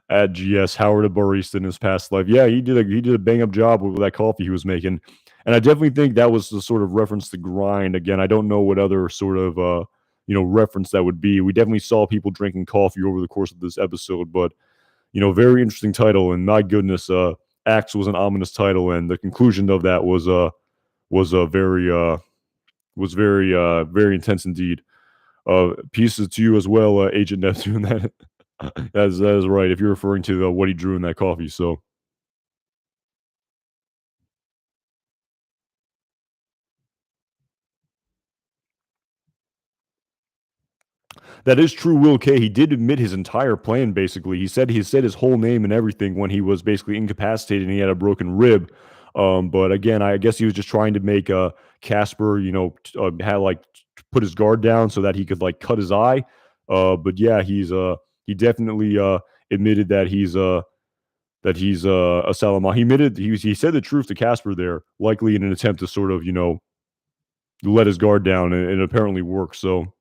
At GS Howard, a barista in his past life. Yeah, he did a bang up job with that coffee he was making, and I definitely think that was the sort of reference to grind. Again, I don't know what other sort of reference that would be. We definitely saw people drinking coffee over the course of this episode, but very interesting title. And my goodness, Axe was an ominous title, and the conclusion of that was very intense indeed. Pieces to you as well, Agent Neptune. That is right. If you're referring to what he drew in that coffee, so that is true. Will K. He did admit his entire plan. Basically, he said his whole name and everything when he was basically incapacitated and he had a broken rib. But again, I guess he was just trying to make Casper, had like put his guard down so that he could like cut his eye. But yeah, he definitely admitted that he's a Salama. He admitted he said the truth to Casper there, likely in an attempt to sort of let his guard down, and it apparently worked. So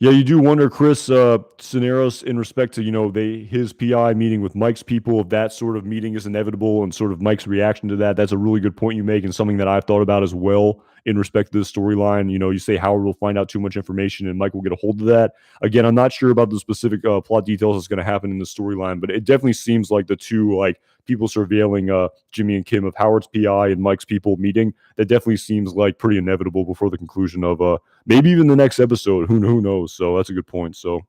Yeah, you do wonder, Chris, scenarios in respect to, his PI meeting with Mike's people, if that sort of meeting is inevitable and sort of Mike's reaction to that. That's a really good point you make, and something that I've thought about as well in respect to the storyline. You say Howard will find out too much information and Mike will get a hold of that. Again, I'm not sure about the specific plot details that's going to happen in the storyline, but it definitely seems like the two, like, people surveilling Jimmy and Kim, of Howard's PI and Mike's people meeting, that definitely seems like pretty inevitable before the conclusion of maybe even the next episode. Who knows? So that's a good point. So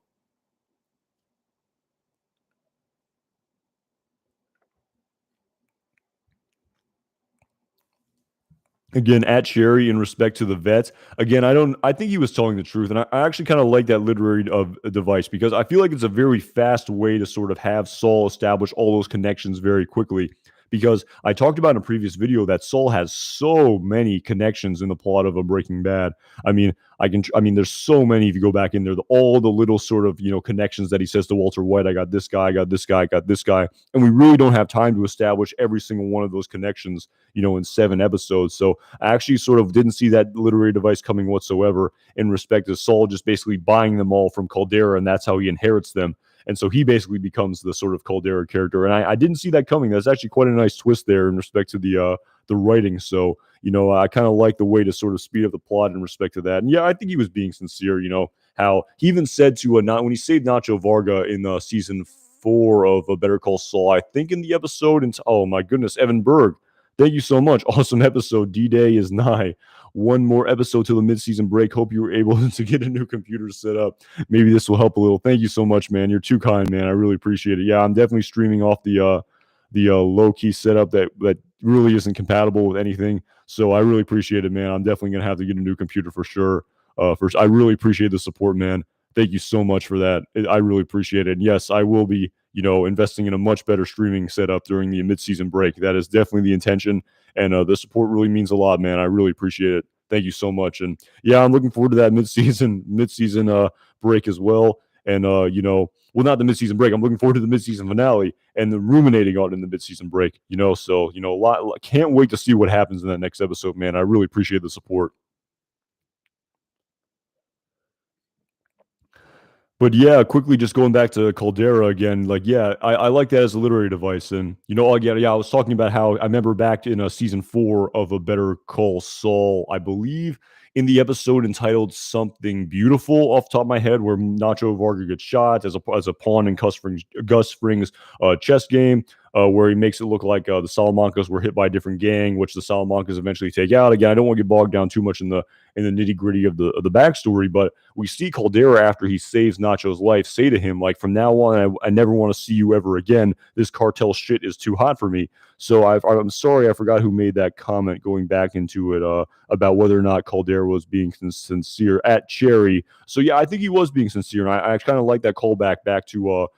again, at Cherry in respect to the vets, again, I think he was telling the truth. And I actually kind of like that literary device, because I feel like it's a very fast way to sort of have Saul establish all those connections very quickly. Because I talked about in a previous video that Saul has so many connections in the plot of a Breaking Bad. I mean, there's so many if you go back in there, all the little sort of, connections that he says to Walter White. I got this guy, I got this guy, I got this guy. And we really don't have time to establish every single one of those connections, in 7 episodes. So I actually sort of didn't see that literary device coming whatsoever, in respect to Saul just basically buying them all from Caldera, and that's how he inherits them. And so he basically becomes the sort of Caldera character. And I didn't see that coming. That's actually quite a nice twist there in respect to the writing. So, I kind of like the way to sort of speed up the plot in respect to that. And yeah, I think he was being sincere, how he even said to not when he saved Nacho Varga in season 4 of a Better Call Saul, I think in the episode, and oh my goodness, Evan Berg, thank you so much. Awesome episode. D-Day is nigh. One more episode till the midseason break. Hope you were able to get a new computer set up. Maybe this will help a little. Thank you so much, man. You're too kind, man. I really appreciate it. Yeah, I'm definitely streaming off the low key setup that really isn't compatible with anything. So I really appreciate it, man. I'm definitely gonna have to get a new computer for sure. First, I really appreciate the support, man. Thank you so much for that. I really appreciate it. And yes, I will be, investing in a much better streaming setup during the mid-season break. That is definitely the intention, and the support really means a lot, man. I really appreciate it. Thank you so much. And yeah, I'm looking forward to that mid-season break as well. And well, not the mid-season break. I'm looking forward to the mid-season finale and the ruminating on in the mid-season break. So a lot. Can't wait to see what happens in that next episode, man. I really appreciate the support. But yeah, quickly just going back to Caldera again, like yeah, I like that as a literary device. And again, yeah, I was talking about how I remember back in season 4 of A Better Call Saul, I believe, in the episode entitled Something Beautiful, off the top of my head, where Nacho Varga gets shot as a pawn in Gus Spring's chess game. Where he makes it look like the Salamancas were hit by a different gang, which the Salamancas eventually take out. Again, I don't want to get bogged down too much in the nitty gritty of the backstory, but we see Caldera, after he saves Nacho's life, say to him, like, from now on, I never want to see you ever again. This cartel shit is too hot for me. So I'm sorry, I forgot who made that comment going back into it about whether or not Caldera was being sincere at Cherry. So yeah, I think he was being sincere, and I kind of like that callback back to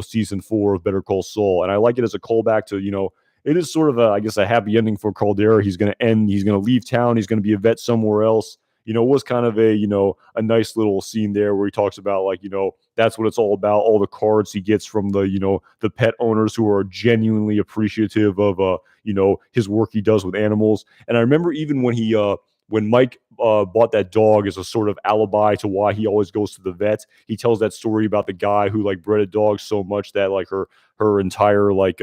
season 4 of Better Call Saul, and I like it as a callback to it is sort of I guess a happy ending for Caldera. He's going to end. He's going to leave town. He's going to be a vet somewhere else. It was kind of a nice little scene there where he talks about, like, that's what it's all about. All the cards he gets from the pet owners who are genuinely appreciative of his work he does with animals. And I remember even when Mike bought that dog as a sort of alibi to why he always goes to the vet, he tells that story about the guy who like bred a dog so much that like her entire like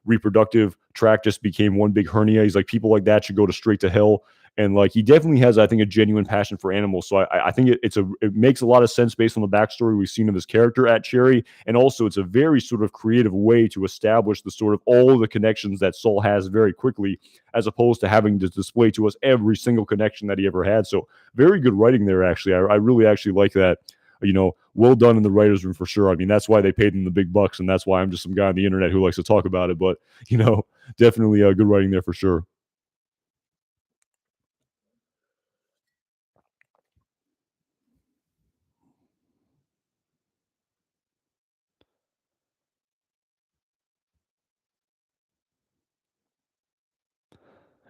reproductive tract just became one big hernia. He's like, people like that should go to straight to hell. And like, he definitely has, I think, a genuine passion for animals. So I think it makes a lot of sense based on the backstory we've seen of his character at Cherry, and also it's a very sort of creative way to establish the sort of all the connections that Saul has very quickly, as opposed to having to display to us every single connection that he ever had. So very good writing there, actually. I really actually like that. Well done in the writers' room for sure. I mean, that's why they paid him the big bucks, and that's why I'm just some guy on the internet who likes to talk about it. But definitely good writing there for sure.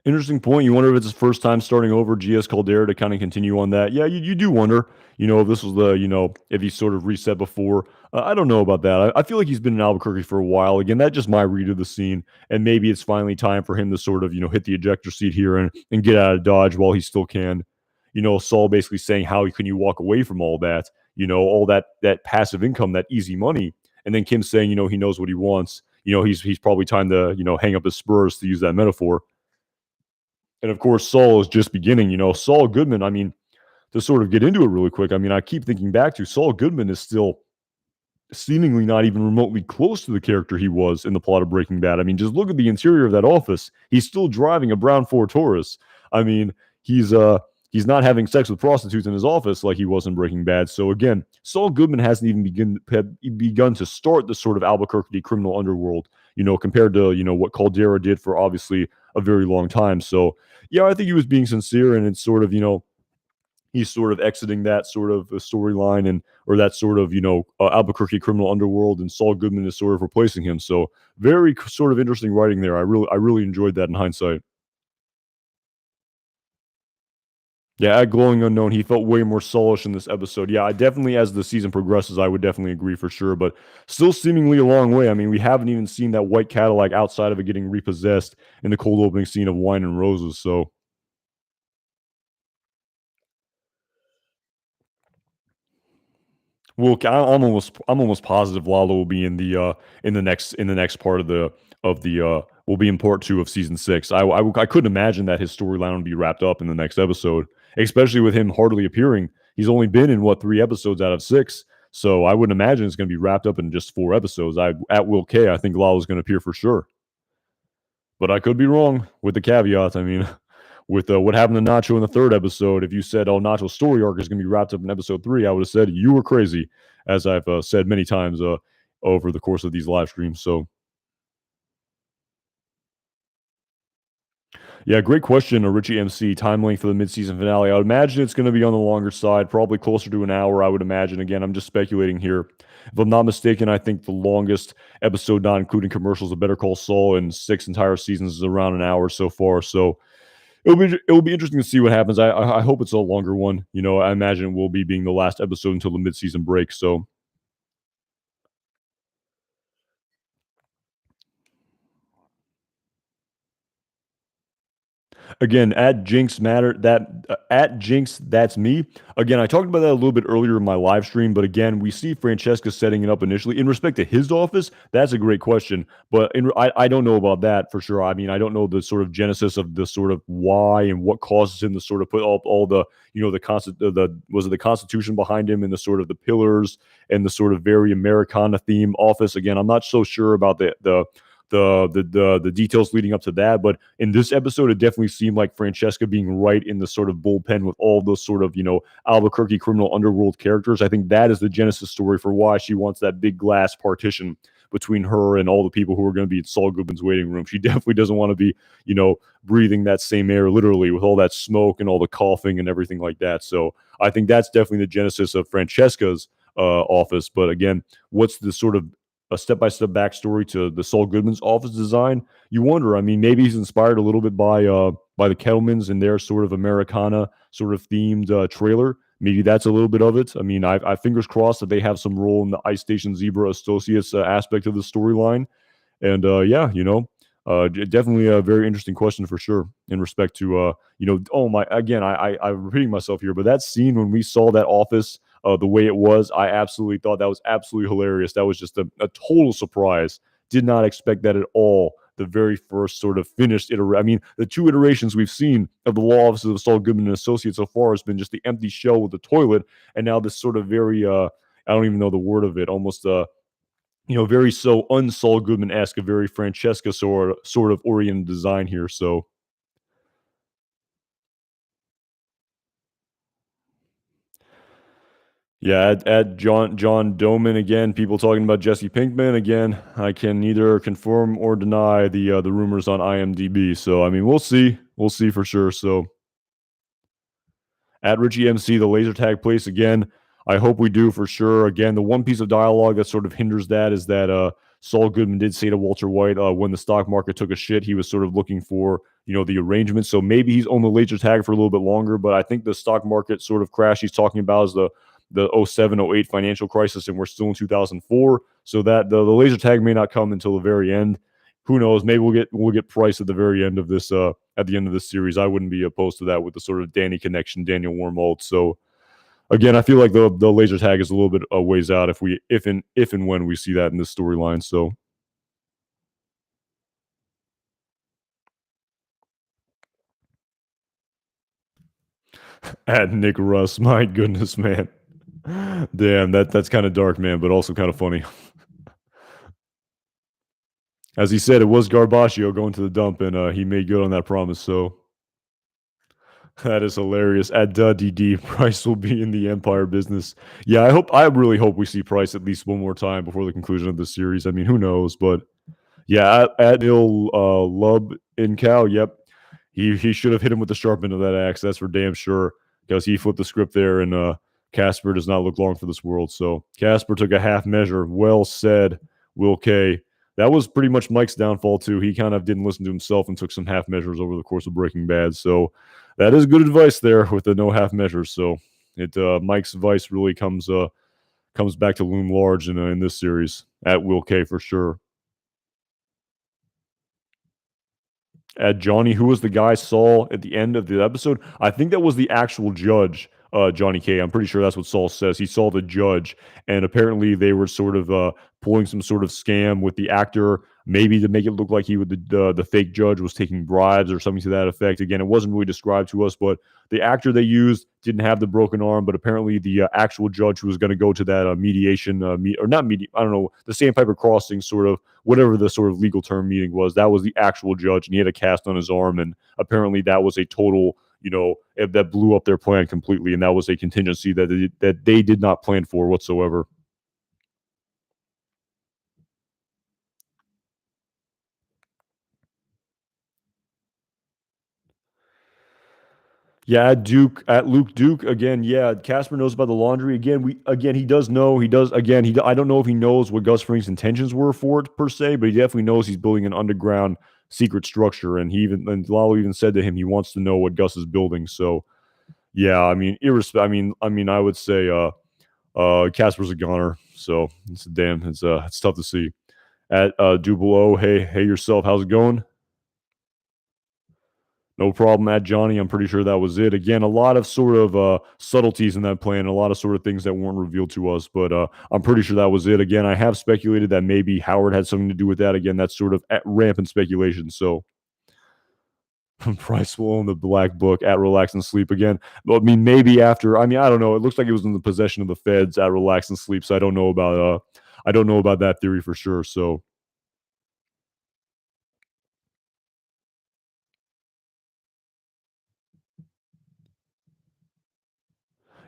Interesting point. You wonder if it's his first time starting over GS Caldera to kind of continue on that. Yeah, you do wonder, if this was if he sort of reset before. I don't know about that. I feel like he's been in Albuquerque for a while. Again, that's just my read of the scene. And maybe it's finally time for him to sort of, hit the ejector seat here and get out of Dodge while he still can. Saul basically saying, how can you walk away from all that, all that passive income, that easy money. And then Kim saying, he knows what he wants. He's probably time to, hang up his spurs, to use that metaphor. And of course, Saul is just beginning. Saul Goodman, I mean, to sort of get into it really quick, I mean, I keep thinking back to Saul Goodman is still seemingly not even remotely close to the character he was in the plot of Breaking Bad. I mean, just look at the interior of that office. He's still driving a brown Ford Taurus. I mean, he's not having sex with prostitutes in his office like he was in Breaking Bad. So again, Saul Goodman hasn't even begun to start the sort of Albuquerque criminal underworld, compared to, what Caldera did for obviously a very long time. So yeah, I think he was being sincere, and it's sort of, he's sort of exiting that sort of storyline, and or that sort of, Albuquerque criminal underworld, and Saul Goodman is sort of replacing him. So very sort of interesting writing there. I really enjoyed that in hindsight. Yeah, at Glowing Unknown, he felt way more soulish in this episode. Yeah, I definitely, as the season progresses, I would definitely agree for sure, but still seemingly a long way. I mean, we haven't even seen that white Cadillac outside of it getting repossessed in the cold opening scene of Wine and Roses. So well, I'm almost positive Lalo will be in the next part of the will be in part two of season six. I couldn't imagine that his storyline would be wrapped up in the next episode, especially with him hardly appearing. He's only been in what, three episodes out of six, so I wouldn't imagine it's going to be wrapped up in just four episodes. At Will K, I think Lalo's going to appear for sure, but I could be wrong with the caveats. I mean, with what happened to Nacho in the third episode, if you said, "Oh, Nacho's story arc is going to be wrapped up in episode three," I would have said you were crazy, as I've said many times over the course of these live streams. So, yeah, great question, Richie MC. Time length for the midseason finale. I would imagine it's going to be on the longer side, probably closer to an hour. I would imagine. Again, I'm just speculating here. If I'm not mistaken, I think the longest episode, not including commercials, of Better Call Saul in six entire seasons is around an hour so far. So it'll be interesting to see what happens. I hope it's a longer one. I imagine it will be being the last episode until the midseason break. So again, at Jinx Matter, that at Jinx, that's me. Again, I talked about that a little bit earlier in my live stream, but again, we see Francesca setting it up initially. In respect to his office, that's a great question, but I don't know about that for sure. I mean, I don't know the sort of genesis of the sort of why and what causes him to sort of put all the, the was it the Constitution behind him, and the sort of the pillars, and the sort of very Americana theme office. Again, I'm not so sure about the details leading up to that. But in this episode, it definitely seemed like Francesca being right in the sort of bullpen with all those sort of, Albuquerque criminal underworld characters. I think that is the genesis story for why she wants that big glass partition between her and all the people who are going to be in Saul Goodman's waiting room. She definitely doesn't want to be, breathing that same air literally, with all that smoke and all the coughing and everything like that. So I think that's definitely the genesis of Francesca's office. But again, what's the sort of a step-by-step backstory to the Saul Goodman's office design? You wonder. I mean, maybe he's inspired a little bit by the Kettlemans and their sort of Americana sort of themed trailer. Maybe that's a little bit of it. I mean, I fingers crossed that they have some role in the Ice Station Zebra Associates aspect of the storyline. And yeah, definitely a very interesting question for sure, in respect to oh my, again, I'm repeating myself here, but that scene when we saw that office the way it was, I absolutely thought that was absolutely hilarious. That was just a total surprise. Did not expect that at all. The very first sort of finished iteration. I mean, the two iterations we've seen of the law offices of Saul Goodman and Associates so far has been just the empty shell with the toilet, and now this sort of very I don't even know the word of it, almost very so un-Saul Goodman-esque, a very Francesca sort of oriented design here. So yeah, at John Doman again. People talking about Jesse Pinkman again. I can neither confirm or deny the rumors on IMDb. So I mean, we'll see for sure. So at Richie MC, the laser tag place again. I hope we do for sure. Again, the one piece of dialogue that sort of hinders that is that Saul Goodman did say to Walter White when the stock market took a shit, he was sort of looking for the arrangement. So maybe he's on the laser tag for a little bit longer. But I think the stock market sort of crash he's talking about is the 07 08 financial crisis, and we're still in 2004. So that the laser tag may not come until the very end. who knows? Maybe we'll get Price at the very end of this at the end of this series. I wouldn't be opposed to that with the sort of Danny connection, Daniel Wormald. So again, I feel like the laser tag is a little bit a ways out if and when we see that in this storyline. So at Nick Russ, my goodness, man. Damn, that's kind of dark, man, but also kind of funny. As he said, it was Garbaccio going to the dump, and he made good on that promise. So that is hilarious. At DD, Price will be in the Empire business. Yeah, I really hope we see Price at least one more time before the conclusion of the series. I mean, who knows? But yeah, at Neil Lub in Cal, yep. He should have hit him with the sharp end of that axe. That's for damn sure. Because he flipped the script there, and Casper does not look long for this world. So Casper took a half measure. Well said, Will K. That was pretty much Mike's downfall too. He kind of didn't listen to himself and took some half measures over the course of Breaking Bad. So that is good advice there with the no half measures. So it Mike's advice really comes back to loom large in this series at Will K for sure. At Johnny, who was the guy Saul at the end of the episode. I think that was the actual judge, Johnny K. I'm pretty sure that's what Saul says. He saw the judge, and apparently they were sort of pulling some sort of scam with the actor, maybe to make it look like he would the fake judge was taking bribes or something to that effect. Again, it wasn't really described to us, but the actor they used didn't have the broken arm, but apparently the actual judge who was going to go to that mediation or not I don't know, the Sandpiper Crossing sort of whatever the sort of legal term meeting was. That was the actual judge, and he had a cast on his arm, and apparently that was a total that blew up their plan completely, and that was a contingency that they did not plan for whatsoever. Yeah, at Luke Duke again. Yeah, Casper knows about the laundry again. He does know. He does again. I don't know if he knows what Gus Fring's intentions were for it per se, but he definitely knows he's building an underground secret structure. And Lalo even said to him he wants to know what Gus is building. So yeah, I mean, I would say Casper's a goner. So it's tough to see. At Double O, hey yourself, how's it going? No problem at Johnny. I'm pretty sure that was it. Again, a lot of sort of subtleties in that plan, a lot of sort of things that weren't revealed to us, but I'm pretty sure that was it. Again, I have speculated that maybe Howard had something to do with that. Again, that's sort of at rampant speculation. So Price will own the Black Book at Relax and Sleep again. I mean, maybe after. I mean, I don't know. It looks like it was in the possession of the feds at Relax and Sleep. So I don't know about that theory for sure. So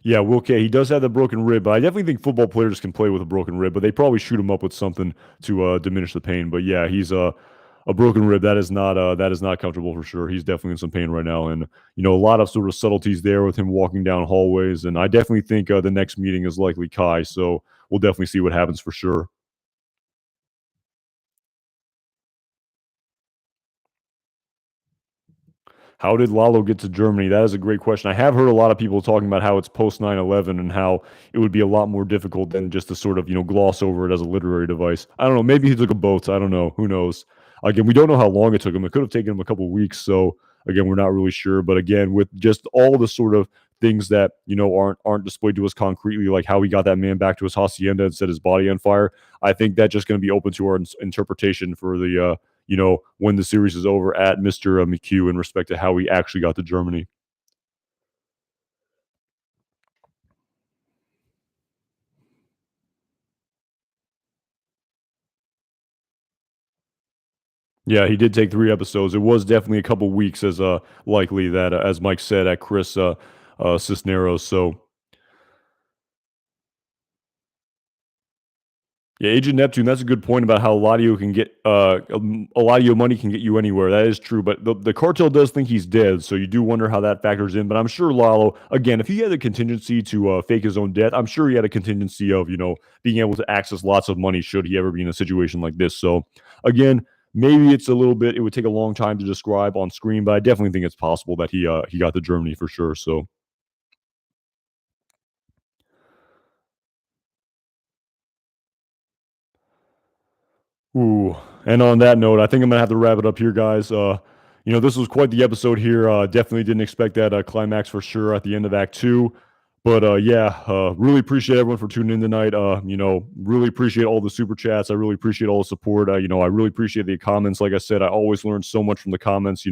yeah, Will K. He does have the broken rib, but I definitely think football players can play with a broken rib, but they probably shoot him up with something to diminish the pain. But yeah, he's a broken rib. That is not comfortable for sure. He's definitely in some pain right now, and a lot of sort of subtleties there with him walking down hallways. And I definitely think the next meeting is likely Kai. So we'll definitely see what happens for sure. How did Lalo get to Germany? That is a great question. I have heard a lot of people talking about how it's post 9/11 and how it would be a lot more difficult than just to sort of, gloss over it as a literary device. I don't know. Maybe he took a boat. I don't know. Who knows? Again, we don't know how long it took him. It could have taken him a couple of weeks. So again, we're not really sure. But again, with just all the sort of things that aren't displayed to us concretely, like how he got that man back to his hacienda and set his body on fire, I think that's just going to be open to our interpretation for the when the series is over at Mr. McHugh in respect to how he actually got to Germany. Yeah, he did take 3 episodes. It was definitely a couple weeks as likely that as Mike said at Chris Cisneros. So yeah, Agent Neptune, that's a good point about how a lot of you can get a lot of your money can get you anywhere. That is true, but the cartel does think he's dead, so you do wonder how that factors in. But I'm sure Lalo, again, if he had a contingency to fake his own death, I'm sure he had a contingency of being able to access lots of money should he ever be in a situation like this. So again, maybe it's a little bit. It would take a long time to describe on screen, but I definitely think it's possible that he got to Germany for sure. So Ooh, and on that note, I think I'm gonna have to wrap it up here, guys. This was quite the episode here. Definitely didn't expect that climax for sure at the end of Act Two, but yeah, really appreciate everyone for tuning in tonight. Really appreciate all the super chats. I really appreciate all the support. I really appreciate the comments. Like I said, I always learn so much from the comments.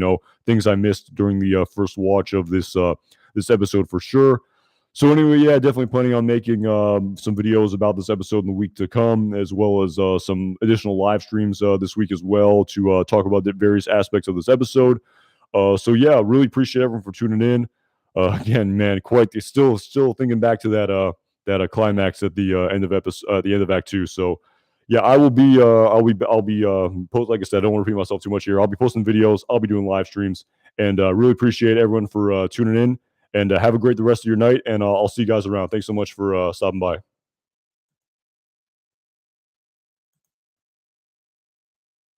Things I missed during the first watch of this episode for sure. So anyway, yeah, definitely planning on making some videos about this episode in the week to come, as well as some additional live streams this week as well to talk about the various aspects of this episode. So yeah, really appreciate everyone for tuning in. Again, man, quite still thinking back to that climax at the end of episode, the end of Act Two. So yeah, I'll be post, like I said, I don't want to repeat myself too much here. I'll be posting videos. I'll be doing live streams, and really appreciate everyone for tuning in. And have a great the rest of your night. And I'll see you guys around. Thanks so much for stopping by.